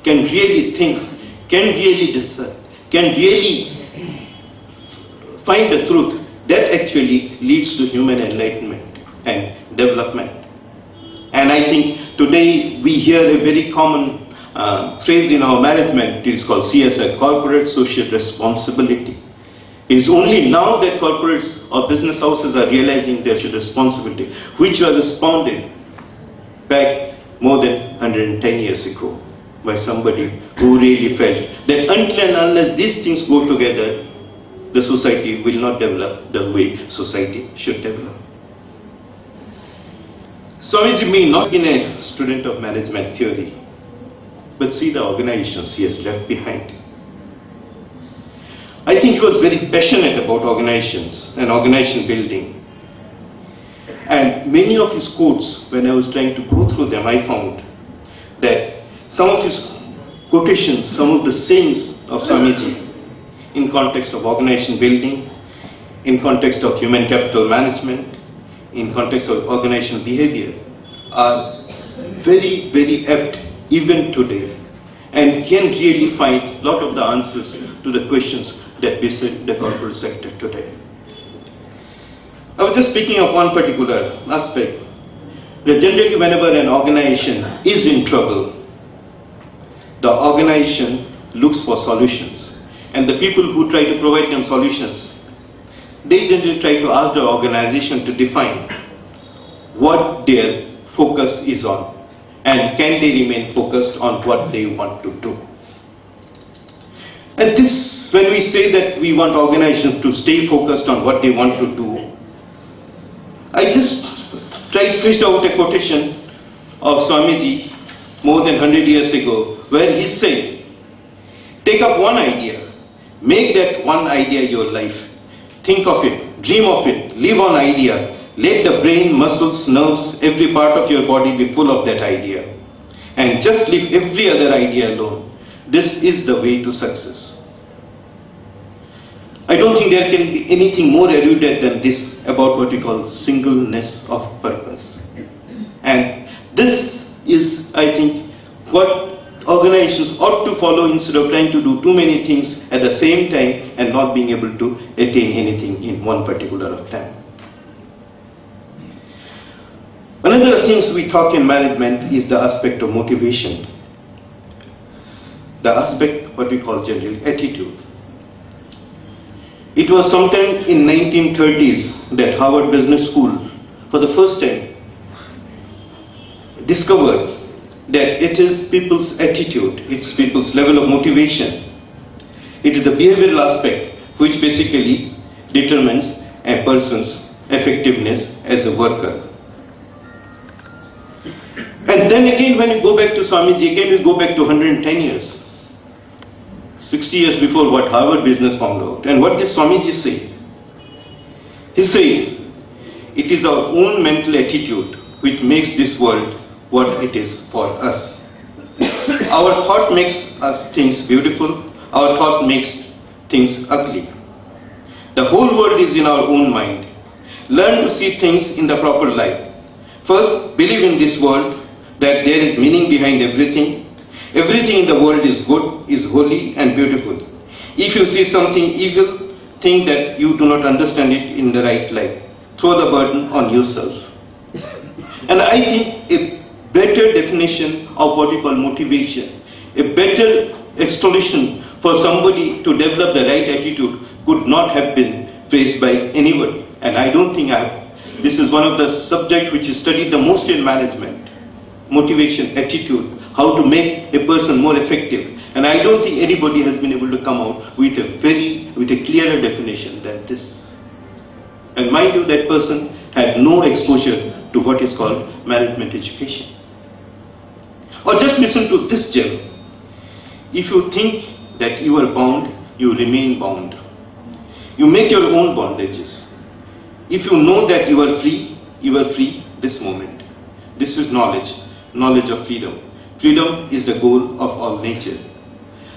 can really think, can really discern, can really find the truth that actually leads to human enlightenment and development. And I think today we hear a very common phrase in our management. It is called CSR, Corporate Social Responsibility. It is only now that corporates or business houses are realizing their social responsibility, which was expounded back more than 110 years ago by somebody who really felt that until and unless these things go together, the society will not develop the way society should develop. Swamiji may not be a student of management theory, but see the organizations he has left behind. I think he was very passionate about organizations and organization building. And many of his quotes, when I was trying to go through them, I found that some of his quotations, some of the sayings of Swamiji in context of organization building, in context of human capital management, in context of organizational behavior are very, very apt even today, and can really find a lot of the answers to the questions that beset the corporate sector today. I was just speaking of one particular aspect, that generally whenever an organization is in trouble, the organization looks for solutions, and the people who try to provide them solutions, they generally try to ask the organization to define what their focus is on, and can they remain focused on what they want to do. And this, when we say that we want organizations to stay focused on what they want to do, I just tried to fish out a quotation of Swamiji more than 100 years ago, where he said, take up one idea, make that one idea your life, think of it, dream of it, live on idea, let the brain, muscles, nerves, every part of your body be full of that idea, and just leave every other idea alone. This is the way to success. I don't think there can be anything more erudite than this about what we call singleness of purpose. And this is, I think, what organizations ought to follow instead of trying to do too many things at the same time and not being able to attain anything in one particular time. Another things we talk in management is the aspect of motivation. The aspect what we call generally attitude. It was sometime in 1930s that Harvard Business School for the first time discovered that it is people's attitude, it's people's level of motivation. It is the behavioral aspect which basically determines a person's effectiveness as a worker. And then again, when you go back to Swamiji, again we go back to 110 years. 60 years before what Harvard Business found out. And what did Swamiji say? He said, it is our own mental attitude which makes this world what it is for us. Our thought makes us things beautiful, our thought makes things ugly. The whole world is in our own mind. Learn to see things in the proper light. First, believe in this world that there is meaning behind everything. Everything in the world is good, is holy and beautiful. If you see something evil, think that you do not understand it in the right light. Throw the burden on yourself. And I think a better definition of what we call motivation, a better explanation for somebody to develop the right attitude could not have been faced by anybody. And I don't think this is one of the subjects which is studied the most in management. Motivation, attitude, how to make a person more effective. And I don't think anybody has been able to come out with a clearer definition than this. And mind you, that person had no exposure to what is called management education. Or just listen to this gem. If you think that you are bound, you remain bound. You make your own bondages. If you know that you are free this moment. This is knowledge, knowledge of freedom. Freedom is the goal of all nature.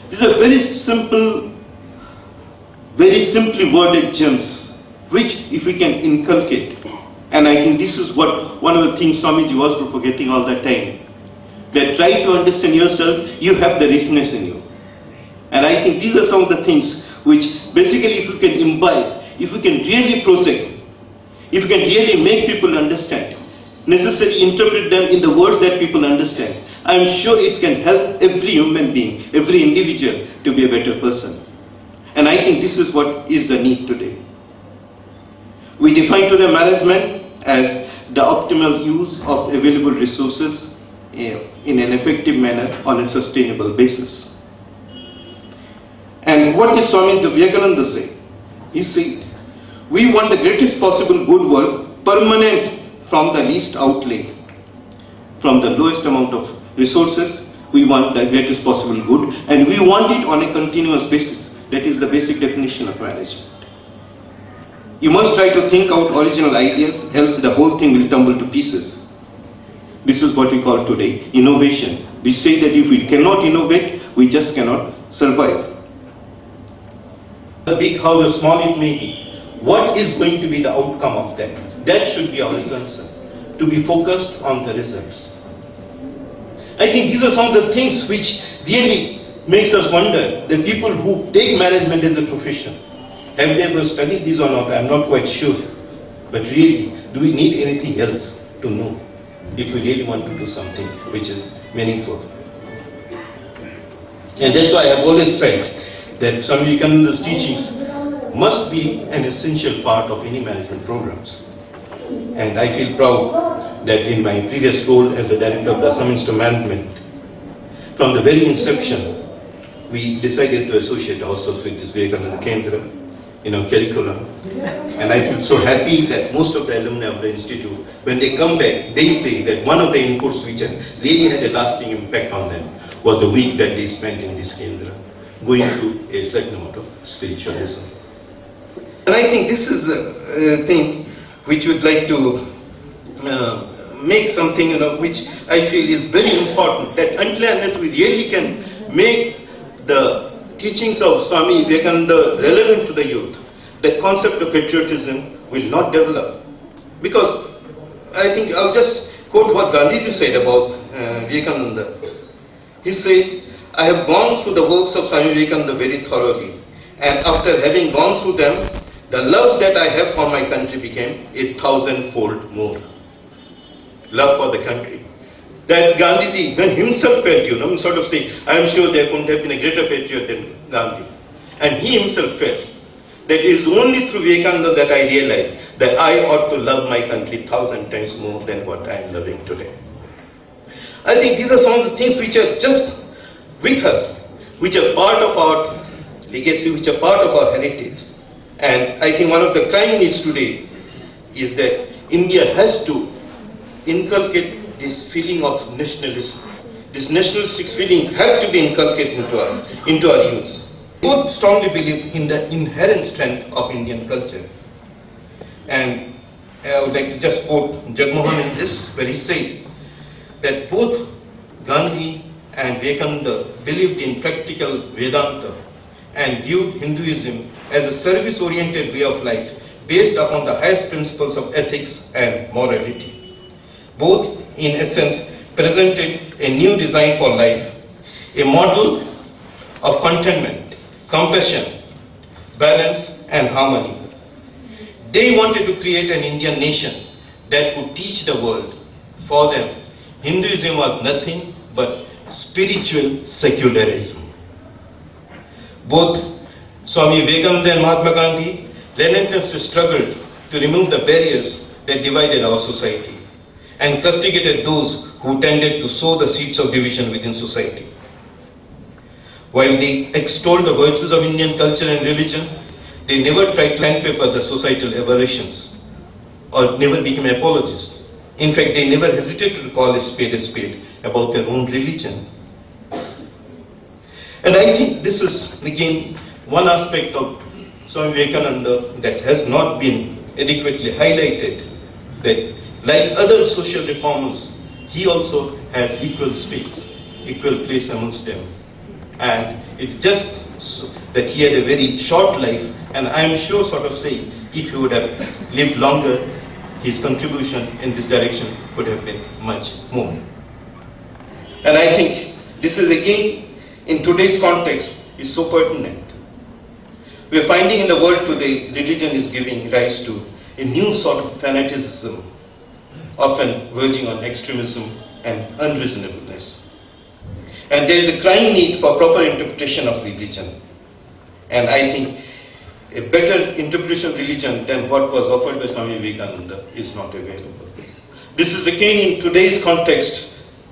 These are very simple, very simply worded gems, which if we can inculcate, and I think this is what one of the things Swamiji was propagating all the time, that try to understand yourself, you have the richness in you. And I think these are some of the things which basically if you can imbibe, if you can really process, if you can really make people understand, necessarily interpret them in the words that people understand, I am sure it can help every human being, every individual to be a better person. And I think this is what is the need today. We define today management as the optimal use of available resources in an effective manner on a sustainable basis. And what did Swami Vivekananda say? He said, we want the greatest possible good work, permanent from the least outlay. From the lowest amount of resources, we want the greatest possible good, and we want it on a continuous basis. That is the basic definition of management. You must try to think out original ideas, else the whole thing will tumble to pieces. This is what we call today innovation. We say that if we cannot innovate, we just cannot survive. The big, however small it may be, what is going to be the outcome of that? That should be our concern, to be focused on the results. I think these are some of the things which really makes us wonder, the people who take management as a profession, have they ever studied this or not? I'm not quite sure. But really, do we need anything else to know if we really want to do something which is meaningful? And that's why I've always felt that Swami Vivekananda's teachings must be an essential part of any management programs. And I feel proud that in my previous role as the director of the Assam Institute of Management, from the very inception, we decided to associate ourselves with this Vivekananda Kendra in our curriculum. And I feel so happy that most of the alumni of the institute, when they come back, they say that one of the inputs which really had a lasting impact on them was the week that they spent in this Kendra, going through a certain amount of spiritualism. And I think this is a thing which would like to make something, which I feel is very important, that until and unless we really can make the teachings of Swami Vivekananda relevant to the youth, the concept of patriotism will not develop. Because I think I'll just quote what Gandhiji said about Vivekananda. He said, I have gone through the works of Swami Vivekananda very thoroughly, and after having gone through them, the love that I have for my country became 1,000-fold more. Love for the country. That Gandhiji, when himself felt, sort of say, I am sure there couldn't have been a greater patriot than Gandhi. And he himself felt that it is only through Vivekananda that I realized that I ought to love my country 1,000 times more than what I am loving today. I think these are some of the things which are just with us, which are part of our legacy, which are part of our heritage. And I think one of the crying needs today is that India has to inculcate this feeling of nationalism. This nationalistic feeling has to be inculcated into us, into our youth. Both strongly believe in the inherent strength of Indian culture. And I would like to just quote Jagmohan in this, where he said that both Gandhi and Vivekananda believed in practical Vedanta and viewed Hinduism as a service-oriented way of life based upon the highest principles of ethics and morality. Both, in essence, presented a new design for life, a model of contentment, compassion, balance and harmony. They wanted to create an Indian nation that would teach the world. For them, Hinduism was nothing but spiritual secularism. Both Swami Vivekananda and Mahatma Gandhi relentlessly struggled to remove the barriers that divided our society and castigated those who tended to sow the seeds of division within society. While they extolled the virtues of Indian culture and religion, they never tried to sandpaper the societal aberrations or never became apologists. In fact, they never hesitated to call a spade about their own religion. And I think this is again one aspect of Swami Vivekananda that has not been adequately highlighted, that like other social reformers, he also has equal space, equal place amongst them. And it's just so that he had a very short life, and I am sure, sort of saying, if he would have lived longer, his contribution in this direction would have been much more. And I think this is again, in today's context, is so pertinent. We are finding in the world today, religion is giving rise to a new sort of fanaticism, often verging on extremism and unreasonableness. And there is a crying need for proper interpretation of religion. And I think a better interpretation of religion than what was offered by Swami Vivekananda is not available. This is again, in today's context,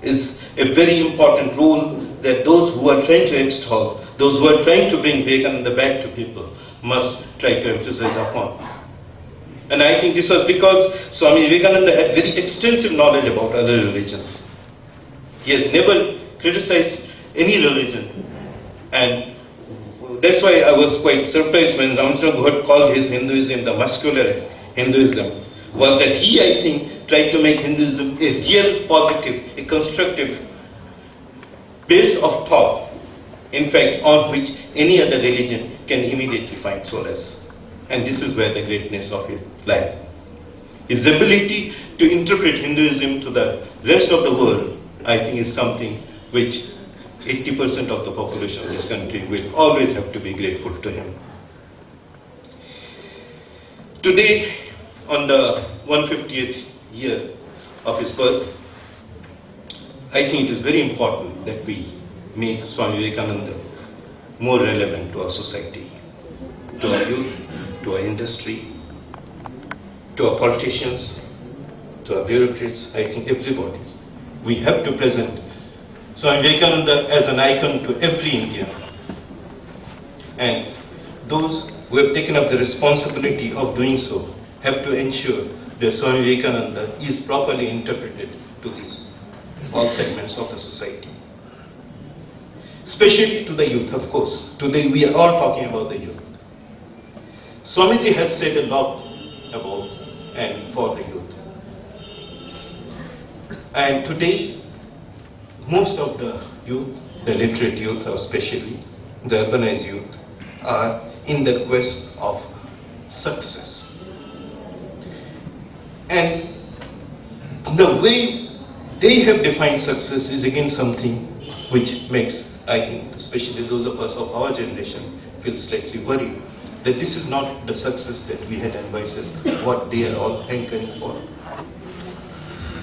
is a very important role that those who are trying to extol, those who are trying to bring Vivekananda back to people, must try to emphasize upon. And I think this was because Swami Vivekananda had very extensive knowledge about other religions. He has never criticized any religion, and that's why I was quite surprised when Ramchandra Bhatt called his Hinduism the muscular Hinduism, was that he, I think, tried to make Hinduism a real positive, a constructive base of thought, in fact, on which any other religion can immediately find solace. And this is where the greatness of it lies. His ability to interpret Hinduism to the rest of the world, I think, is something which 80% of the population of this country will always have to be grateful to him. Today, on the 150th year of his birth, I think it is very important that we make Swami Vivekananda more relevant to our society, to our youth, to our industry, to our politicians, to our bureaucrats, I think everybody. We have to present Swami Vivekananda as an icon to every Indian. And those who have taken up the responsibility of doing so have to ensure that Swami Vivekananda is properly interpreted to all segments of the society. Especially to the youth, of course. Today we are all talking about the youth. Swamiji has said a lot about and for the youth. And today, most of the youth, the literate youth especially, the urbanized youth, are in the quest of success. And the way they have defined success is again something which makes, I think, especially those of us of our generation, feel slightly worried that this is not the success that we had envisaged, what they are all hankering for.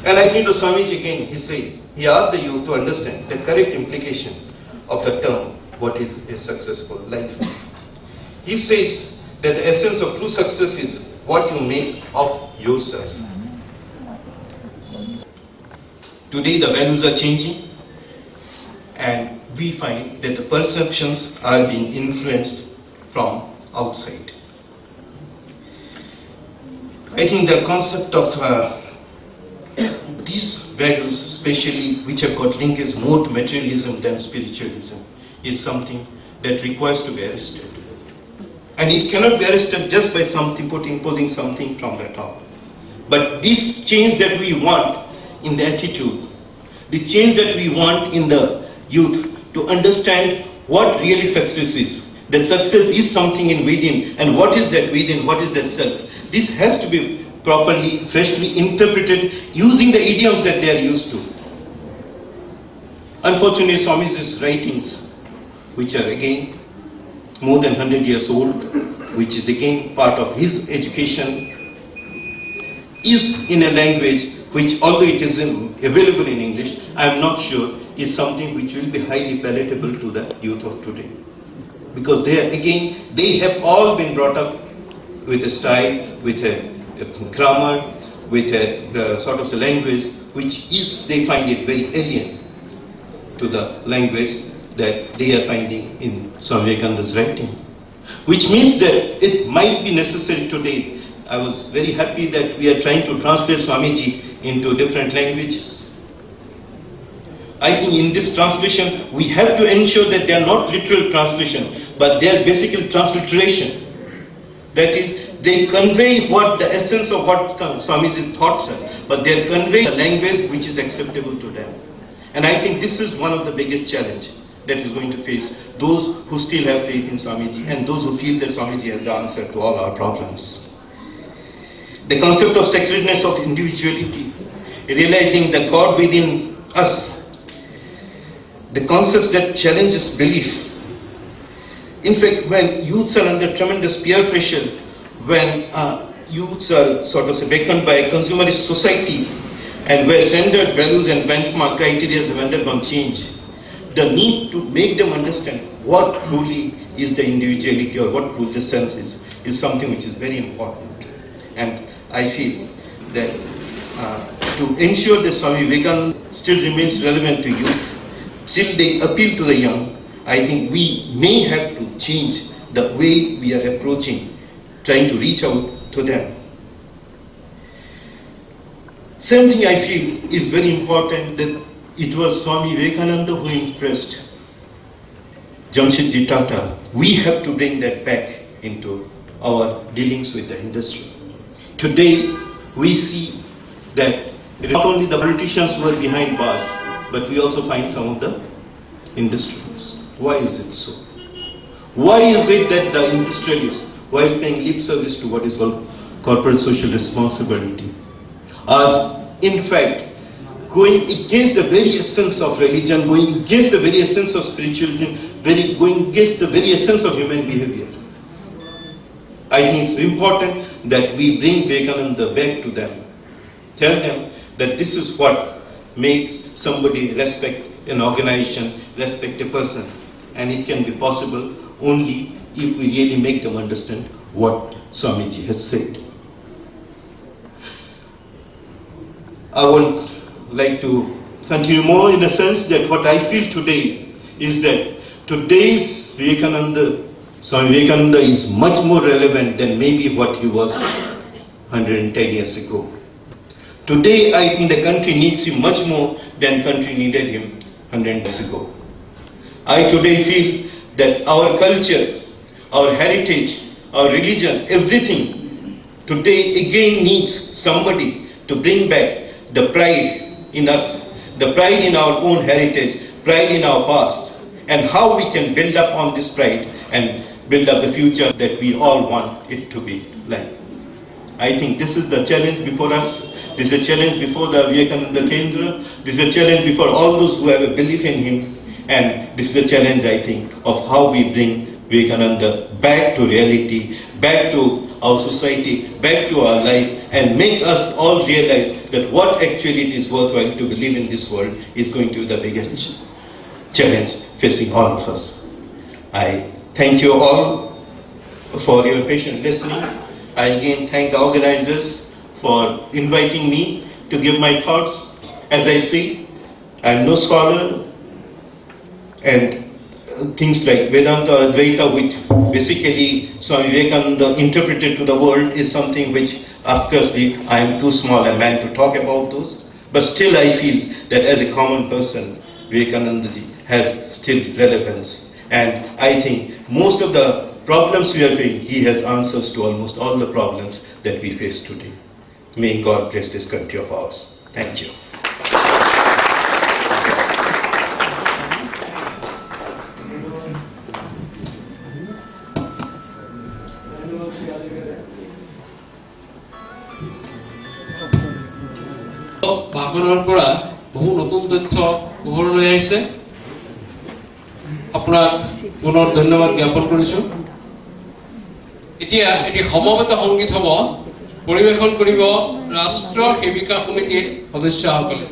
And I think to Swamiji again, he asked the youth to understand the correct implication of the term, what is a successful life. He says that the essence of true success is what you make of yourself. Today the values are changing, and we find that the perceptions are being influenced from outside. I think the concept of these values, especially which have got linkage more to materialism than spiritualism, is something that requires to be arrested. And it cannot be arrested just by imposing something from the top. But this change that we want in the attitude, the change that we want in the youth to understand what really success is, that success is something in within, and what is that within, what is that self. This has to be properly, freshly interpreted using the idioms that they are used to. Unfortunately, Swamiji's writings, which are again more than 100 years old, which is again part of his education, is in a language which, although it is available in English, I am not sure is something which will be highly palatable to the youth of today. Because they have all been brought up with a style, with a grammar, with a sort of the language which is, they find it very alien to the language that they are finding in Swami Vivekananda's writing. Which means that it might be necessary today. I was very happy that we are trying to translate Swamiji into different languages. I think in this translation, we have to ensure that they are not literal translation, but they are basically transliteration. That is, they convey what the essence of what Swamiji's thoughts are, but they are conveying a language which is acceptable to them. And I think this is one of the biggest challenge that is going to face those who still have faith in Swamiji and those who feel that Swamiji has the answer to all our problems. The concept of sacredness of individuality, realizing the God within us, the concepts that challenges belief. In fact, when youths are under tremendous peer pressure, when youths are sort of beckoned by a consumerist society, and where standard values and benchmark criteria have undergone change, the need to make them understand what truly is the individuality or what truly the self is something which is very important. And I feel that to ensure that Swami Vivekananda still remains relevant to youth, still they appeal to the young, I think we may have to change the way we are approaching, trying to reach out to them. Same thing I feel is very important, that it was Swami Vivekananda who impressed Jamshedji Tata. We have to bring that back into our dealings with the industry. Today, we see that not only the politicians who are behind bars, but we also find some of the industrialists. Why is it so? Why is it that the industrialists while paying lip service to what is called corporate social responsibility, are in fact going against the very essence of religion, going against the very essence of spirituality, going against the very essence of human behavior. I think it's important that we bring Vivekananda back to them. Tell them that this is what makes somebody respect an organization, respect a person. And it can be possible only if we really make them understand what Swamiji has said. I would like to continue more in the sense that what I feel today is that today's Vivekananda, Swami Vivekananda, is much more relevant than maybe what he was 110 years ago. Today I think the country needs him much more than country needed him 100 years ago. I today feel that our culture, our heritage, our religion, everything today again needs somebody to bring back the pride in us, the pride in our own heritage, pride in our past, and how we can build up on this pride and build up the future that we all want it to be like. I think this is the challenge before us. This is a challenge before the Vivekananda Kendra. This is a challenge before all those who have a belief in him. And this is a challenge, I think, of how we bring Vivekananda back to reality, back to our society, back to our life, and make us all realize that what actually it is worthwhile to believe in this world is going to be the biggest challenge facing all of us. I thank you all for your patient listening. I again thank the organizers for inviting me to give my thoughts. As I say, I am no scholar, and things like Vedanta or Advaita, which basically Swami Vivekananda interpreted to the world, is something which, of course, I am too small a man to talk about those. But still I feel that as a common person, Vivekananda ji has still relevance. And I think most of the problems we are doing, he has answers to almost all the problems that we face today. May God bless this country of ours. Thank you. ভাষণৰ পৰা বহু নতুন তথ্য পোহৰলৈ আহিছে। আপোনাক পুনৰ ধন্যবাদ জ্ঞাপন কৰিছো। এতিয়া এটি সমবেত সংগীত হ'ব, পৰিৱেশন কৰিব ৰাষ্ট্ৰ সেৱিকা সমিতিৰ সদস্যসকলে।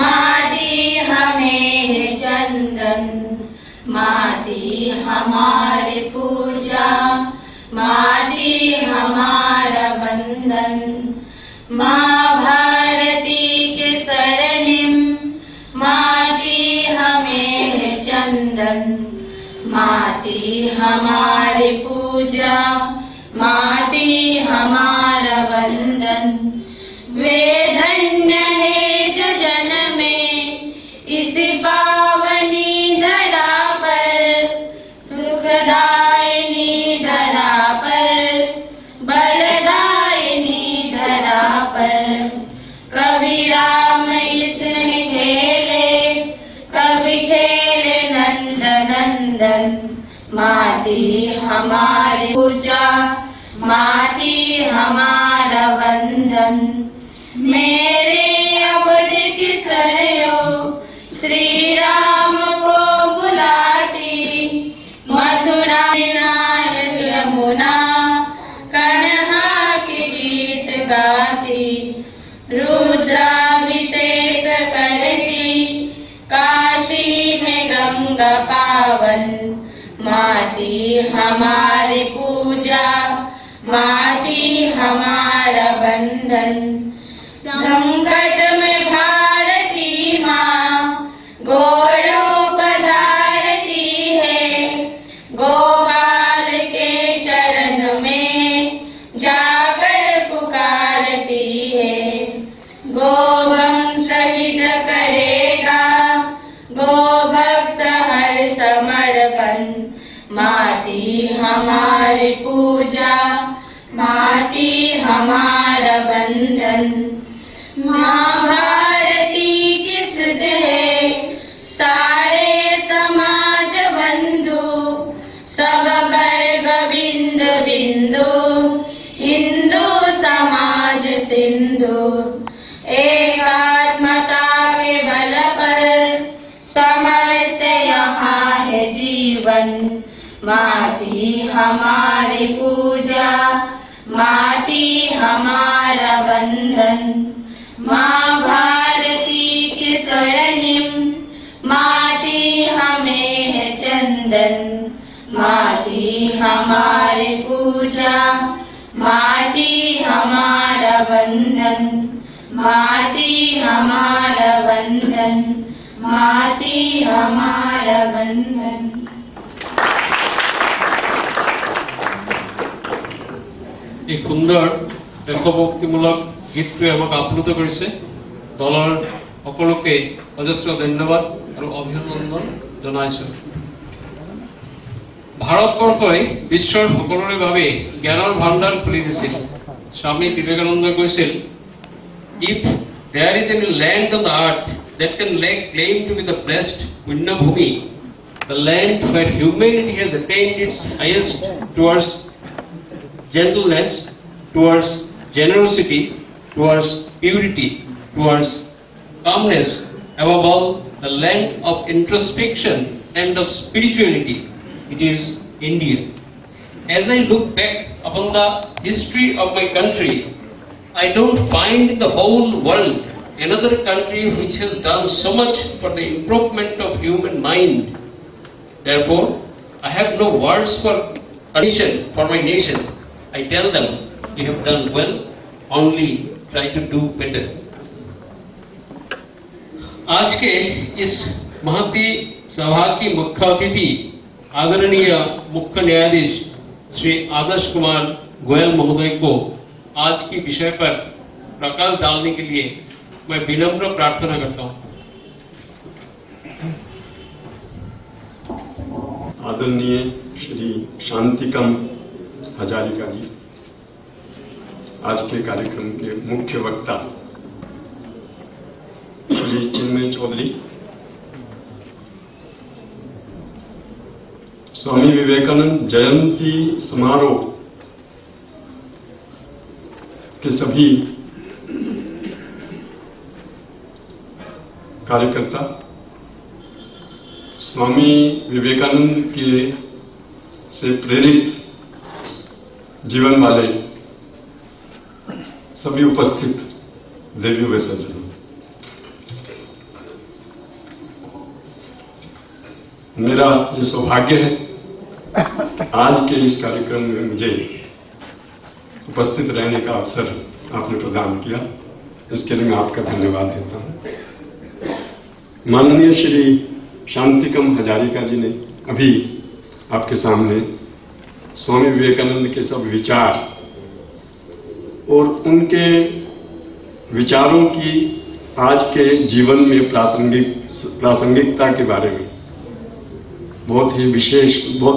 माटी हमें चंदन, माटी हमारी पूजा, माटी हमारा बंधन। माँ भारती के शरणिम, माटी हमें चंदन, माटी हमारी पूजा, माटी हमारा बंधन। वे धन्य है जो जन्मे इस पावनी धरा पर, सुखदायिनी धरा पर, बलदायिनी धरा पर। कभी राम इसने खेले, कभी खेले नंद नंदन। माटी हमारी पूजा, माटी हमारा बंधन। मेरे अबज की सरयो श्री राम को बुलाती, मथुरा नारद यमुना कन्हा की गीत गाती। रुद्राभिषेक करती काशी में गंगा पावन। माटी हमारी पूजा, माटी हमारा बंधन। संकट में भारती माँ गोरों पधारती है, गोपाल के चरण में जाकर पुकारती है। माटी हमारी पूजा, माटी हमारा बंधन। माँ भारती के स्वर्णिम, माटी हमें है चंदन। माटी हमारी पूजा, माटी हमारा बंधन। माटी हमारा बंधन, माटी हमारा बंधन। এই সুন্দৰ দেশভক্তিমূলক গীতটোৱে আমাক আপ্লুত কৰিছে। দলৰ সকলোকে অজস্ৰ ধন্যবাদ আৰু অভিনন্দন জনাইছো। ভাৰতবৰ্ষই বিশ্বৰ সকলোৰে বাবে জ্ঞানৰ ভাণ্ডাৰ খুলি দিছিল। স্বামী বিবেকানন্দই কৈছিল, if there is any land on the earth that can lay claim to be the blessed Punya Bhumi, the land where humanity has attained its highest towards gentleness, towards generosity, towards purity, towards calmness, above all, the land of introspection and of spirituality. It is India. As I look back upon the history of my country, I don't find in the whole world another country which has done so much for the improvement of human mind. Therefore, I have no words for addition for my nation. I tell them, you have done well, only try to do better. आज के इस महती सभा की मुख्य अतिथि आदरणीय मुख्य न्यायाधीश श्री आदर्श कुमार गोयल महोदय को आज की विषय पर प्रकाश डालने के लिए मैं विनम्र प्रार्थना करता हूं। आदरणीय श्री शांतिकम हजारिका जी, आज के कार्यक्रम के मुख्य वक्ता श्री चिन्मय चौधरी, स्वामी विवेकानंद जयंती समारोह के सभी कार्यकर्ता, स्वामी विवेकानंद के से प्रेरित जीवन वाले सभी उपस्थित देवियों व सज्जनों, मेरा ये सौभाग्य है आज के इस कार्यक्रम में मुझे उपस्थित रहने का अवसर आपने प्रदान किया। इसके लिए मैं आपका धन्यवाद देता हूं। माननीय श्री शांतिकम हजारिका जी ने अभी आपके सामने स्वामी विवेकानंद के सब विचार और उनके विचारों की आज के जीवन में प्रासंगिकता के बारे में बहुत ही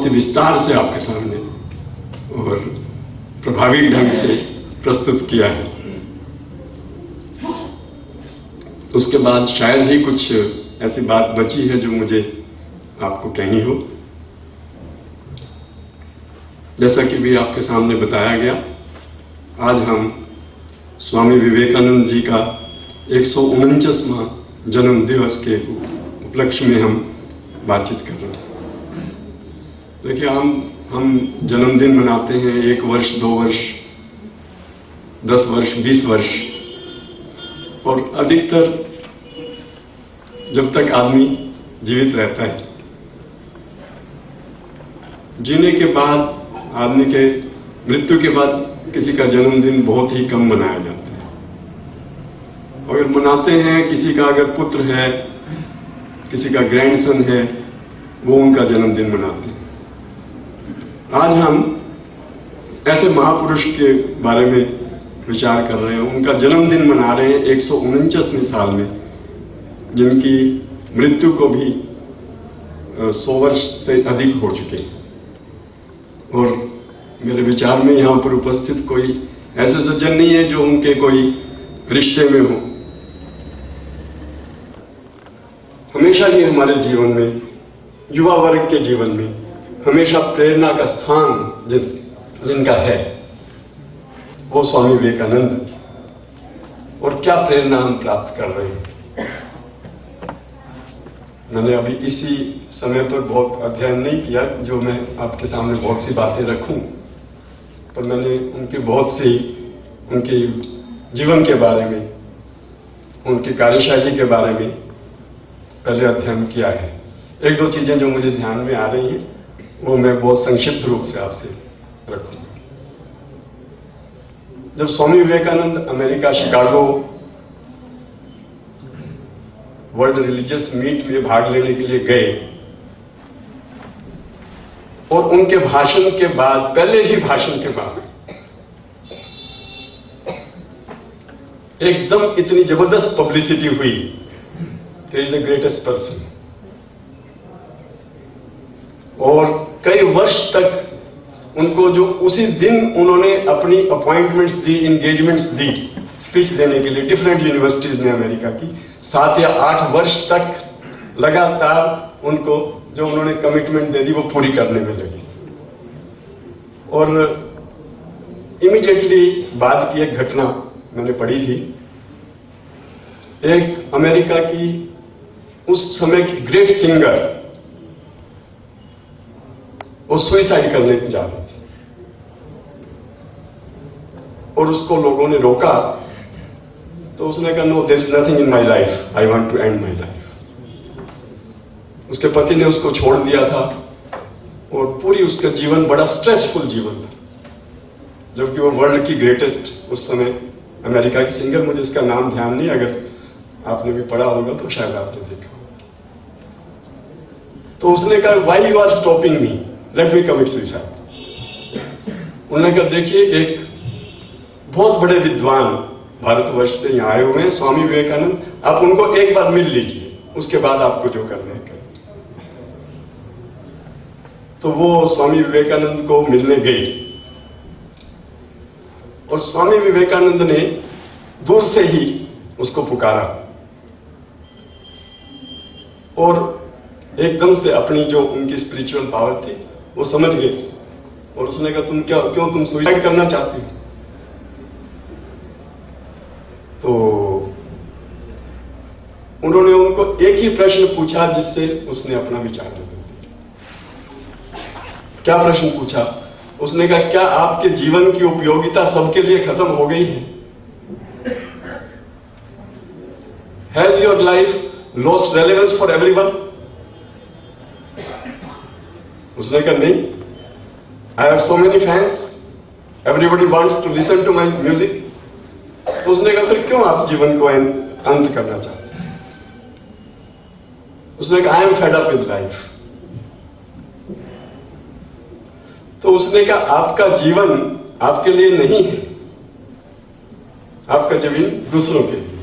विस्तार से आपके सामने और प्रभावी ढंग से प्रस्तुत किया है। उसके बाद शायद ही कुछ ऐसी बात बची है जो मुझे आपको कहनी हो। जैसा कि भी आपके सामने बताया गया, आज हम स्वामी विवेकानंद जी का 149वां जन्म दिवस के उपलक्ष्य में हम बातचीत कर रहे हैं। देखिए, हम जन्मदिन मनाते हैं 1 वर्ष, 2 वर्ष, 10 वर्ष, 20 वर्ष, और अधिकतर जब तक आदमी जीवित रहता है, जीने के बाद, आदमी के मृत्यु के बाद किसी का जन्मदिन बहुत ही कम मनाया जाता है। अगर मनाते हैं, किसी का अगर पुत्र है, किसी का ग्रैंडसन है, वो उनका जन्मदिन मनाते हैं। आज हम ऐसे महापुरुष के बारे में विचार कर रहे हैं, उनका जन्मदिन मना रहे हैं 149वें साल में, जिनकी मृत्यु को भी 100 वर्ष से अधिक हो चुके हैं। और मेरे विचार में यहां पर उपस्थित कोई ऐसे सज्जन नहीं है जो उनके कोई रिश्ते में हो। हमेशा ही हमारे जीवन में, युवा वर्ग के जीवन में हमेशा प्रेरणा का स्थान जिनका है, वो स्वामी विवेकानंद। और क्या प्रेरणा हम प्राप्त कर रहे हैं। मैंने अभी इसी समय पर बहुत अध्ययन नहीं किया जो मैं आपके सामने बहुत सी बातें रखूं, पर मैंने उनकी बहुत सी उनके जीवन के बारे में, उनकी कार्यशैली के बारे में पहले अध्ययन किया है। एक दो चीजें जो मुझे ध्यान में आ रही हैं वो मैं बहुत संक्षिप्त रूप से आपसे रखूंगा। जब Swami Vivekananda America Chicago world religious meet में भाग लेने के लिए गए और उनके भाषण के बाद, पहले ही भाषण के बाद एकदम इतनी जबरदस्त पब्लिसिटी हुई कि इज द ग्रेटेस्ट पर्सन, और कई वर्ष तक उनको जो उसी दिन उन्होंने अपनी अपॉइंटमेंट्स दी, एंगेजमेंट्स दी स्पीच देने के लिए डिफरेंट यूनिवर्सिटीज में अमेरिका की, 7 या 8 वर्ष तक लगातार उनको जो उन्होंने कमिटमेंट दे दी वो पूरी करने में लगी। और इमीडिएटली बाद की एक घटना मैंने पढ़ी थी, एक अमेरिका की उस समय की ग्रेट सिंगर वो सुइसाइड करने जा रही थी और उसको लोगों ने रोका, तो उसने कहा no there is nothing in my life, I want to end my life. उसके पति ने उसको छोड़ दिया था और पूरी उसका जीवन बड़ा स्ट्रेसफुल जीवन था, जबकि वो वर्ल्ड की ग्रेटेस्ट उस समय अमेरिका की सिंगर, मुझे उसका नाम ध्यान नहीं, अगर आपने भी पढ़ा होगा तो शायद आपने देखा। तो उसने कहा why you are stopping me, let me commit suicide. उन्होंने कहा देखिए एक बहुत बड़े विद्वान भारतवर्ष से यहां आए हुए हैं स्वामी विवेकानंद, आप उनको एक बार मिल लीजिए, उसके बाद आपको जो करना है करें। तो वो स्वामी विवेकानंद को मिलने गई और स्वामी विवेकानंद ने दूर से ही उसको पुकारा और एकदम से अपनी जो उनकी स्पिरिचुअल पावर थी वो समझ गए और उसने कहा तुम क्यों तुम सुसाइड करना चाहती हो? तो उन्होंने उनको एक ही प्रश्न पूछा जिससे उसने अपना विचार बदल दिया। क्या प्रश्न पूछा? उसने कहा क्या आपके जीवन की उपयोगिता सबके लिए खत्म हो गई है? Has your life lost relevance for everyone? उसने कहा नहीं, I have so many fans, everybody wants to listen to my music. तो उसने कहा फिर क्यों आप जीवन को अंत करना चाहते हैं? उसने कहा I am fed up with life. तो उसने कहा आपका जीवन आपके लिए नहीं है, आपका जीवन दूसरों के लिए।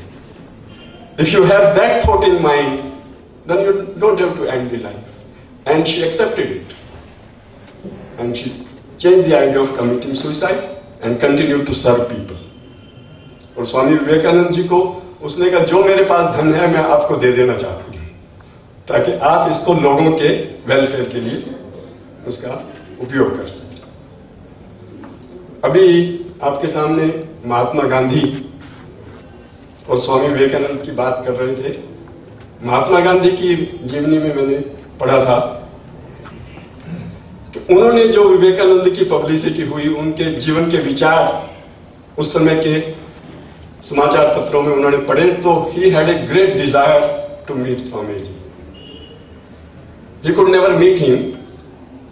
If you have that thought in mind then you don't have to end the life. And she accepted it and she change the idea of committing suicide and continue to serve people. और स्वामी विवेकानंद जी को उसने कहा जो मेरे पास धन है मैं आपको दे देना चाहती हूं ताकि आप इसको लोगों के वेलफेयर के लिए उसका उपयोग कर सकें। अभी आपके सामने महात्मा गांधी और स्वामी विवेकानंद की बात कर रहे थे। महात्मा गांधी की जीवनी में मैंने पढ़ा था कि उन्होंने जो विवेकानंद की पब्लिसिटी हुई, उनके जीवन के विचार उस समय के समाचार पत्रों में उन्होंने पढ़े, तो he had a great desire to meet Swami ji. He could never meet him,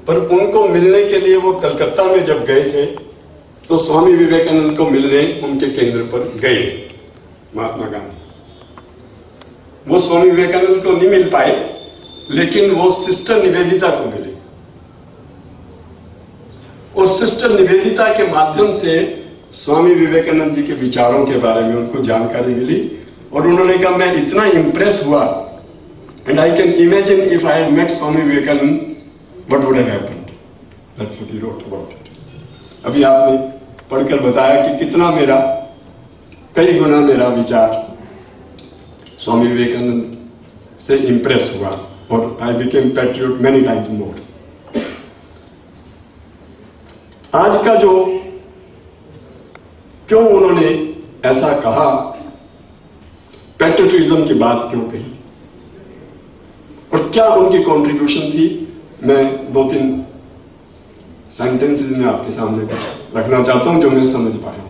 पर उनको मिलने के लिए वो कलकत्ता में जब गए थे तो स्वामी विवेकानंद को मिलने उनके केंद्र पर गए महात्मा गांधी। वो स्वामी विवेकानंद को नहीं मिल पाए, लेकिन वो सिस्टर निवेदिता को मिले और सिस्टर निवेदिता के माध्यम से स्वामी विवेकानंद जी के विचारों के बारे में उनको जानकारी मिली और उन्होंने कहा मैं इतना इंप्रेस हुआ and I can imagine if I had met Swami Vivekananda what would have happened. That's what he wrote about it. अभी आपने पढ़कर बताया कि कितना मेरा कई गुना मेरा विचार स्वामी विवेकानंद से इंप्रेस हुआ और I became patriot many times more. आज का जो क्यों उन्होंने ऐसा कहा, पैट्रियटिज्म की बात क्यों कही और पर क्या उनकी कंट्रीब्यूशन थी, मैं 2-3 सेंटेंसेस में आपके सामने रखना चाहता हूं जो मैं समझ पाया।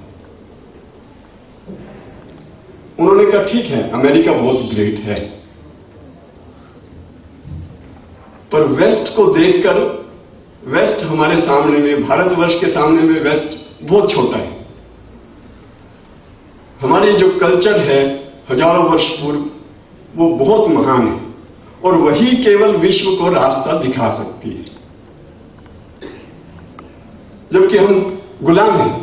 उन्होंने कहा ठीक है, अमेरिका बहुत ग्रेट है, पर वेस्ट को देखकर, वेस्ट हमारे सामने में, भारतवर्ष के सामने में वेस्ट बहुत छोटा है। हमारी जो कल्चर है हजारों वर्ष पूर्व, वो बहुत महान है और वही केवल विश्व को रास्ता दिखा सकती है, जबकि हम गुलाम हैं,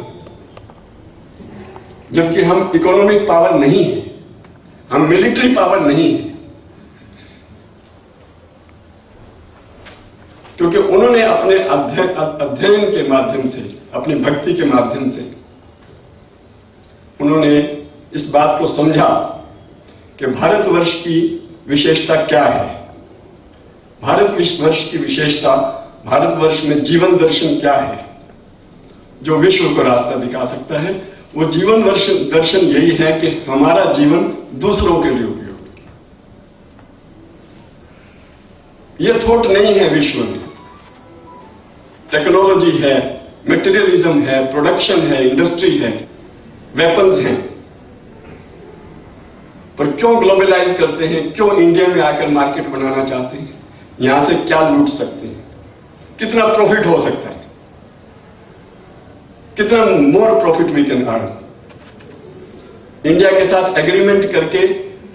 जबकि हम इकोनॉमिक पावर नहीं है, हम मिलिट्री पावर नहीं है, क्योंकि उन्होंने अपने अध्ययन के माध्यम से, अपनी भक्ति के माध्यम से उन्होंने इस बात को समझा कि भारतवर्ष की विशेषता क्या है। भारतवर्ष की विशेषता, भारतवर्ष में जीवन दर्शन क्या है जो विश्व को रास्ता दिखा सकता है। वो जीवन दर्शन यही है कि हमारा जीवन दूसरों के लिए उपयोगी। यह थॉट नहीं है विश्व में। टेक्नोलॉजी है, मटेरियलिज्म है, प्रोडक्शन है, इंडस्ट्री है, वेपन्स हैं, पर क्यों ग्लोबलाइज करते हैं, क्यों इंडिया में आकर मार्केट बनाना चाहते हैं, यहां से क्या लूट सकते हैं, कितना प्रॉफिट हो सकता है, कितना more profit we can earn. India के साथ एग्रीमेंट करके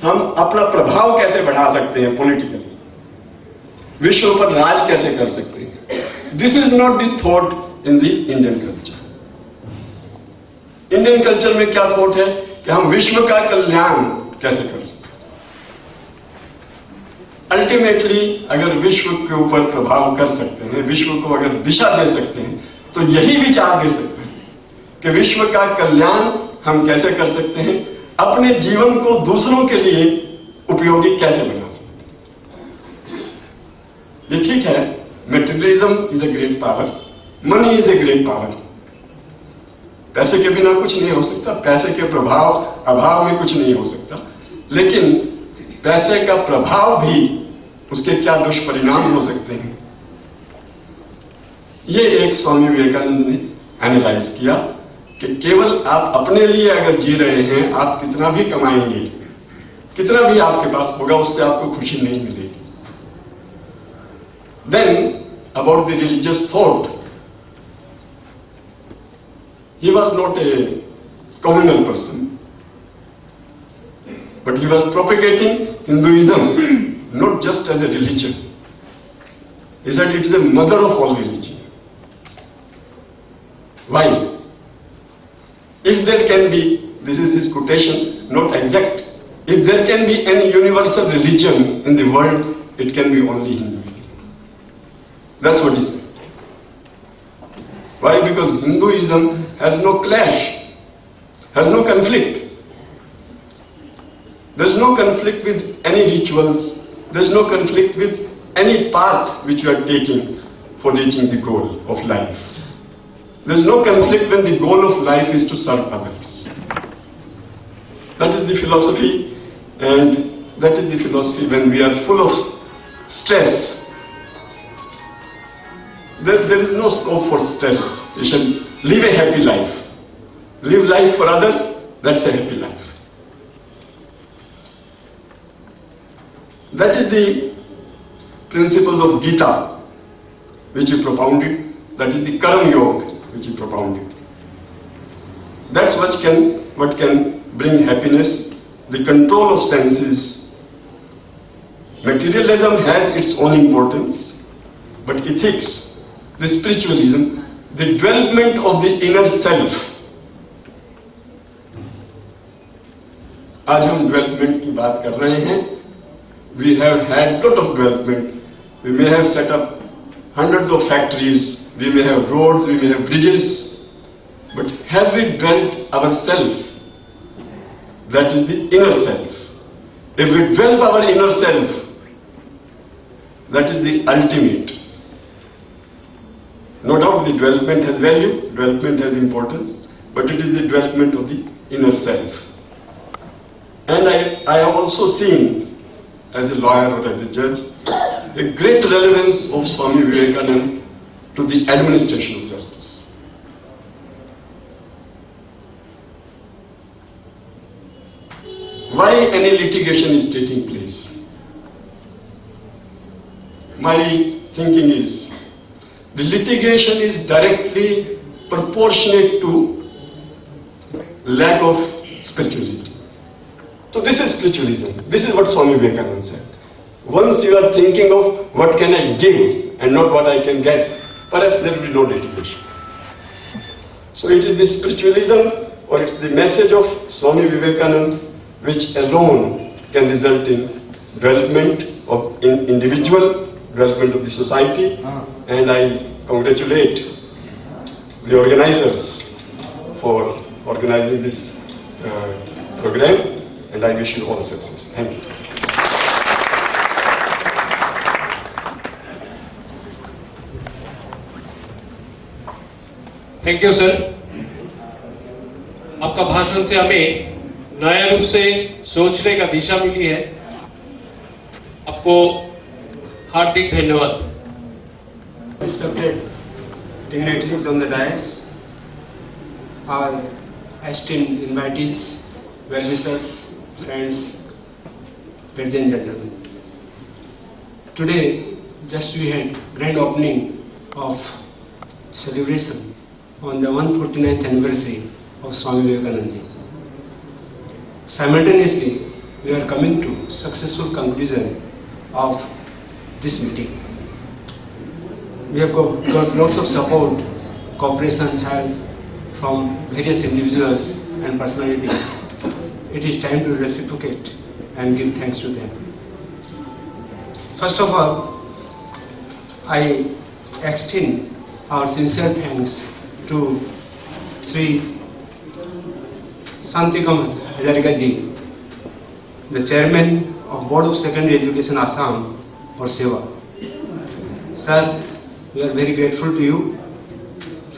हम अपना प्रभाव कैसे बढ़ा सकते हैं, पॉलिटिकली विश्व पर राज कैसे कर सकते हैं। This is not the thought in the Indian culture. Indian culture में क्या थॉट है कि हम विश्व का कल्याण कैसे कर सकते हैं। अल्टीमेटली अगर विश्व के ऊपर प्रभाव कर सकते हैं, विश्व को अगर दिशा दे सकते हैं, तो यही विचार दे सकते हैं कि विश्व का कल्याण हम कैसे कर सकते हैं, अपने जीवन को दूसरों के लिए उपयोगी कैसे बना सकते हैं। ये ठीक है, materialism is a great power, money is a great power. पैसे के बिना कुछ नहीं हो सकता, पैसे के अभाव में कुछ नहीं हो सकता, लेकिन पैसे का प्रभाव भी, उसके क्या दुष्परिणाम हो सकते हैं, ये एक स्वामी विवेकानंद ने एनालाइज किया कि केवल आप अपने लिए अगर जी रहे हैं, आप कितना भी कमाएंगे, कितना भी आपके पास होगा, उससे आपको खुशी नहीं मिलेगी। Then about the religious thought, he was not a communal person, but he was propagating Hinduism not just as a religion. He said it is a mother of all religion. Why? If there can be, this is his quotation, not exact, if there can be any universal religion in the world, it can be only Hinduism. That's what he said. Why? Because Hinduism has no clash, has no conflict. There's no conflict with any rituals, there's no conflict with any path which you are taking for reaching the goal of life. There's no conflict when the goal of life is to serve others. That is the philosophy, and that is the philosophy when we are full of stress. There is no scope for stress. You should live a happy life. Live life for others, that's a happy life. That is the principles of Gita which he propounded. That is the Karma Yoga which he propounded. That's what can bring happiness, the control of senses. Materialism has its own importance, but ethics, the spiritualism, the development of the inner self. आज हम development की बात कर रहे हैं. We have had lot of development. We may have set up hundreds of factories, we may have roads, we may have bridges, but have we dwelt ourselves? That is the inner self. If we dwell our inner self, that is the ultimate. No doubt the development has value, development has importance, but it is the development of the inner self. And I have also seen, as a lawyer or as a judge, the great relevance of Swami Vivekananda to the administration of justice. Why any litigation is taking place? My thinking is, the litigation is directly proportionate to lack of spirituality. So this is spiritualism. This is what Swami Vivekananda said. Once you are thinking of what can I give and not what I can get, perhaps there will be no litigation. So it is the spiritualism or it's the message of Swami Vivekananda which alone can result in development of individual, development of the society, and I congratulate the organizers for organizing this program, and I wish you all success. Thank you. Thank you sir. आपका भाषण से हमें नया रूप से सोचने का दिशा मिली है। आपको हार्दिक धन्यवाद। Respected dignitaries on the dais, our esteemed invitees, well-wishers, friends, ladies and gentlemen. Today, just we had grand opening of celebration on the 149th anniversary of Swami Vivekananda. Simultaneously, we are coming to successful conclusion of this meeting. We have got lots of support, cooperation, help from various individuals and personalities. It is time to reciprocate and give thanks to them. First of all, I extend our sincere thanks to Sri Santikam Hazarika ji, the Chairman of Board of Secondary Education Assam for Seva. Sir, we are very grateful to you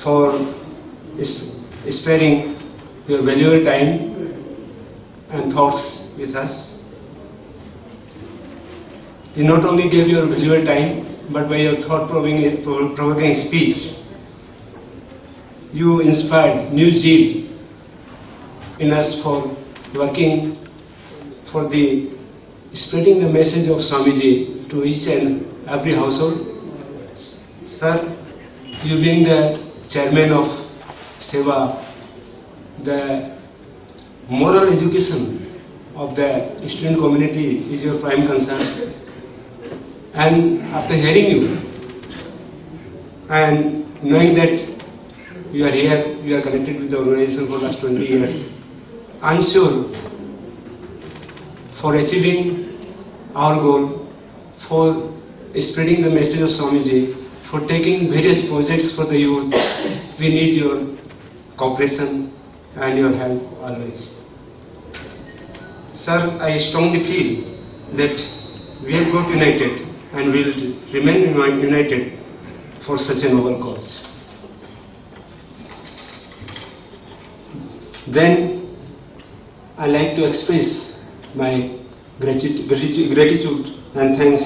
for sparing your valuable time and thoughts with us. You not only gave your valuable time, but by your thought-provoking speech, you inspired new zeal in us for working for the spreading the message of Swamiji to each and every household. Sir, you being the chairman of Seva, the moral education of the student community is your prime concern. And after hearing you and knowing that you are here, you are connected with the organization for the last 20 years, I am sure for achieving our goal, for spreading the message of Swamiji, for taking various projects for the youth, we need your cooperation and your help always. Sir, I strongly feel that we have got united and will remain united for such a noble cause. Then I like to express my gratitude and thanks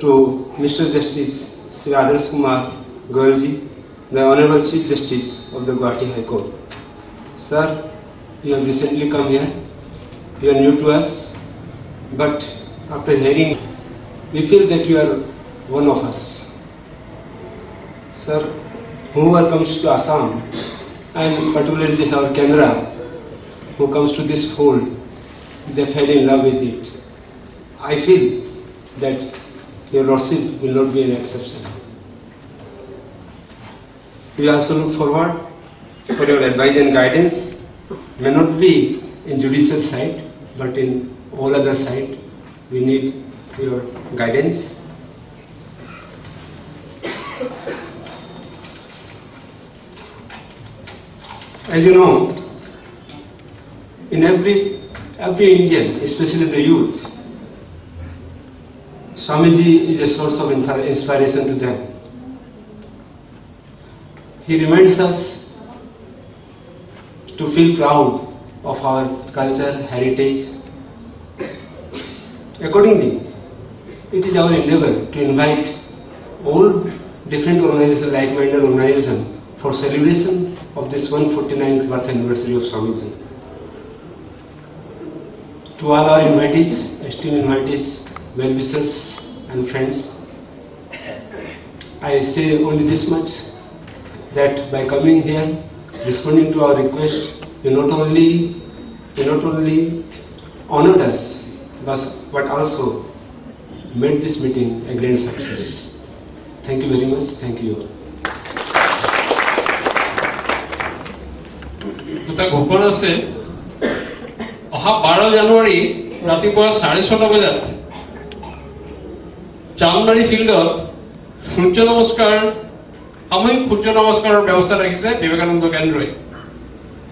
to Mr. Justice Sri Adarsh Kumar Goyalji, the Honorable Chief Justice of the Guwahati High Court. Sir, you have recently come here. You are new to us, but after hearing, we feel that you are one of us. Sir, whoever comes to Assam, and particularly this our Canara, who comes to this fold, they fell in love with it. I feel that your Lordship will not be an exception. We also look forward for your advice and guidance, may not be in judicial side, but in all other side, we need your guidance. As you know, in every Indian, especially the youth, Swamiji is a source of inspiration to them. He reminds us to feel proud of our culture, heritage. Accordingly, it is our endeavor to invite all different organizations, like-minded organizations, for celebration of this 149th birth anniversary of Swamiji. To all our invitees, esteemed invitees, well-wishers and friends, I say only this much, that by coming here, responding to our request, you not only honored us, but also made this meeting a grand success. Thank you very much. Thank you all. দুটা ঘোষণা আছে। অহা 12 জানুৱাৰী ৰাতিপুৱা 6:30 বজাত চামদাৰী ফিল্ডত সূৰ্য নমস্কাৰ সামূহিক সূৰ্য নমস্কাৰৰ ব্যৱস্থা ৰাখিছে বিবেকানন্দ কেন্দ্ৰই।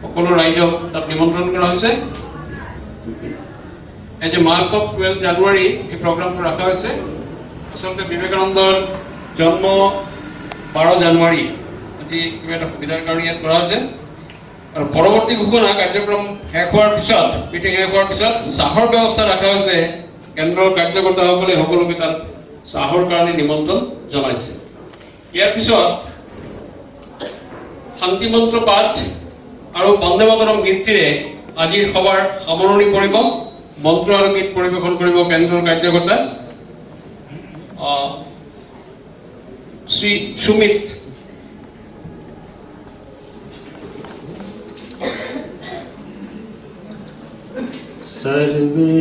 সকলো ৰাইজক তাত নিমন্ত্ৰণ কৰা হৈছে। As a mark of 12 January এই প্ৰগ্ৰামটো ৰখা হৈছে। আচলতে বিবেকানন্দৰ জন্ম 12 জানুৱাৰী, আজি কিবা এটা সুবিধাৰ কাৰণে ইয়াত কৰা হৈছে। আৰু পৰৱৰ্তী ঘোষণা কাৰ্যক্ৰম শেষ হোৱাৰ পিছত, মিটিং শেষ হোৱাৰ পিছত চাহৰ ব্যৱস্থা ৰখা হৈছে। কেন্দ্ৰৰ কাৰ্যকৰ্তাসকলে সকলোকে তাত চাহৰ কাৰণে নিমন্ত্ৰণ জনাইছে। ইয়াৰ পিছত শান্তি মন্ত্ৰ পাঠ আৰু বন্দে মাতৰম গীতটিৰে আজিৰ সভাৰ সামৰণি পৰিব। মন্ত্ৰ আৰু গীত পৰিৱেশন কৰিব কেন্দ্ৰৰ কাৰ্যকৰ্তা শ্ৰী সুমিত। सर्वे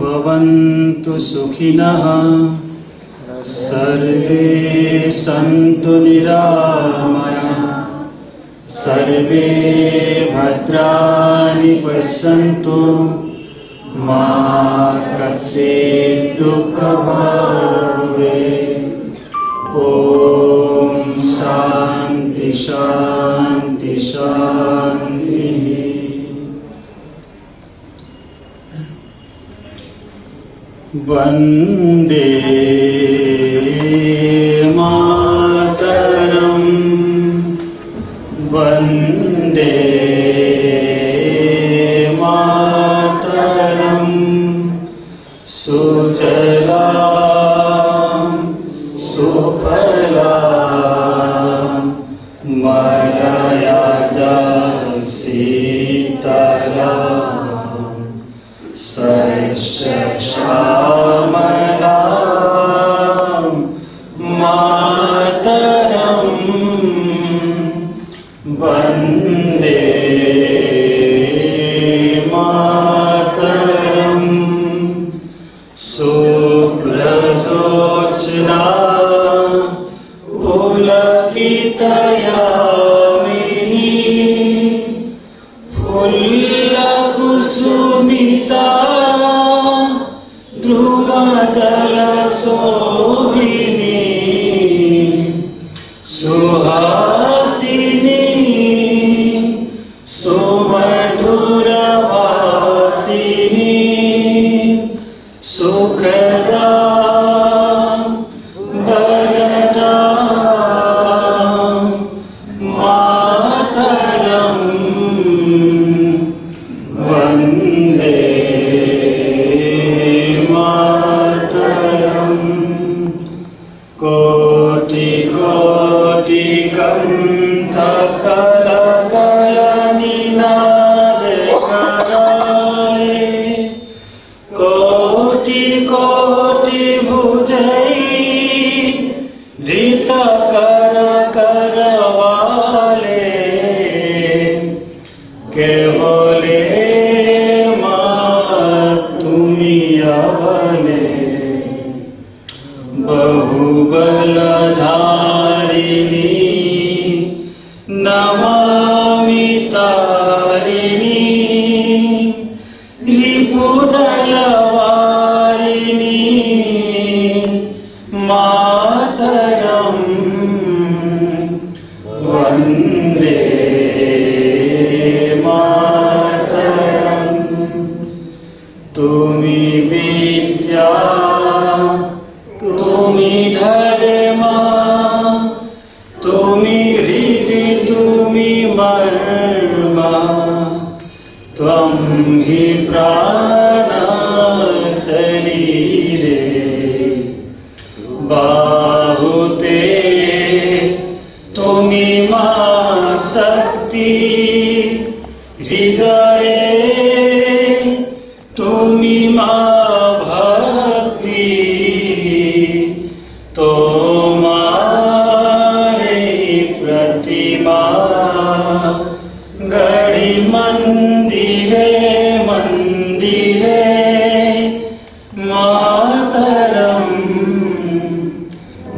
भवन्तु सुखिनः, सर्वे सन्तु निरामयाः, सर्वे भद्राणि पश्यन्तु, मा कश्चित् दुःखभाग् भवेत्। ॐ शान्ति शान्ति शान्तिः। वन्दे मातरम्, वन्दे मातरम्। सुजलां सुफलां मलयजा शीतलां श्यामलां मातरम्। वन्दे मातरम्। शुभ्रजोत्स्ना पुलकितयामिनी, फुल्लकुसुमिता ध्रुवदलशोभिनी, सुहासिनी सुमधुरवासिनी, सुखदा वरदा मातरम्। वन्दे मातरम्। कोटि कोटि कंठ कलकलनिनाद कराए, कोटि कोटि भुजै धृत कर करवाले, केवले तुमी अवले। बहुबलधारिणी नमामि तारिणी, रिपुदलवारिणी मातरम्। वन्दे मातरम्। तुमी विद्या तुमी धर्मा, तुमी हृदि तुमी मर्मा, त्वं हि प्राण शरीरे बाहुते तुमी मा शक्ति हृदये तुमी मा भक्ति तोमारे प्रतिमा गढ़ी मंदिरे मंदिरे मातरम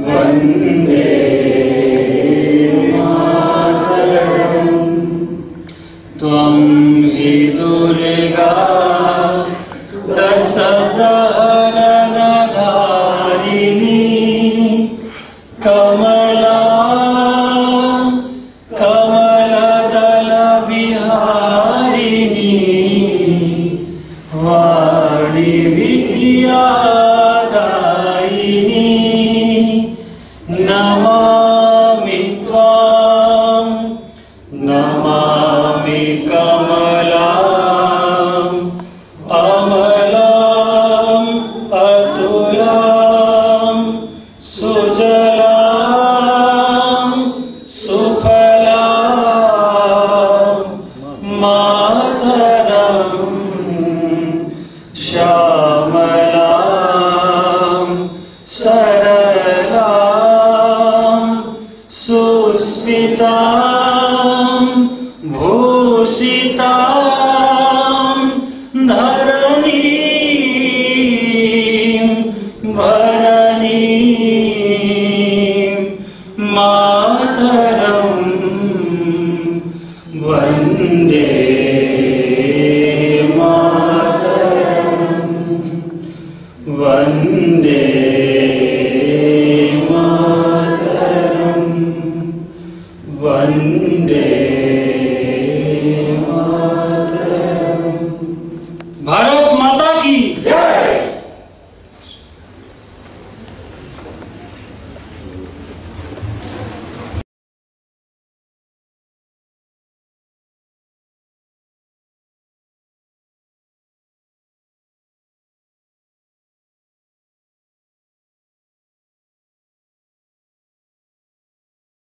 वंदे मातरम। त्वं हि दुर्गा दश प्रहरणधारिणी कमला कमलदल विहारिणी वाणी विद्यादायिनी नमामि त्वां नमामि कमलाम् अमलाम् अतुलाम् सुजलाम् सुफलाम् मातरम् श्यामलाम् सरलाम् सुस्मिताम् भूषिताम् धरणीं भरणीं मातरम् वन्दे मातरम् वन्दे मातरम् वन्दे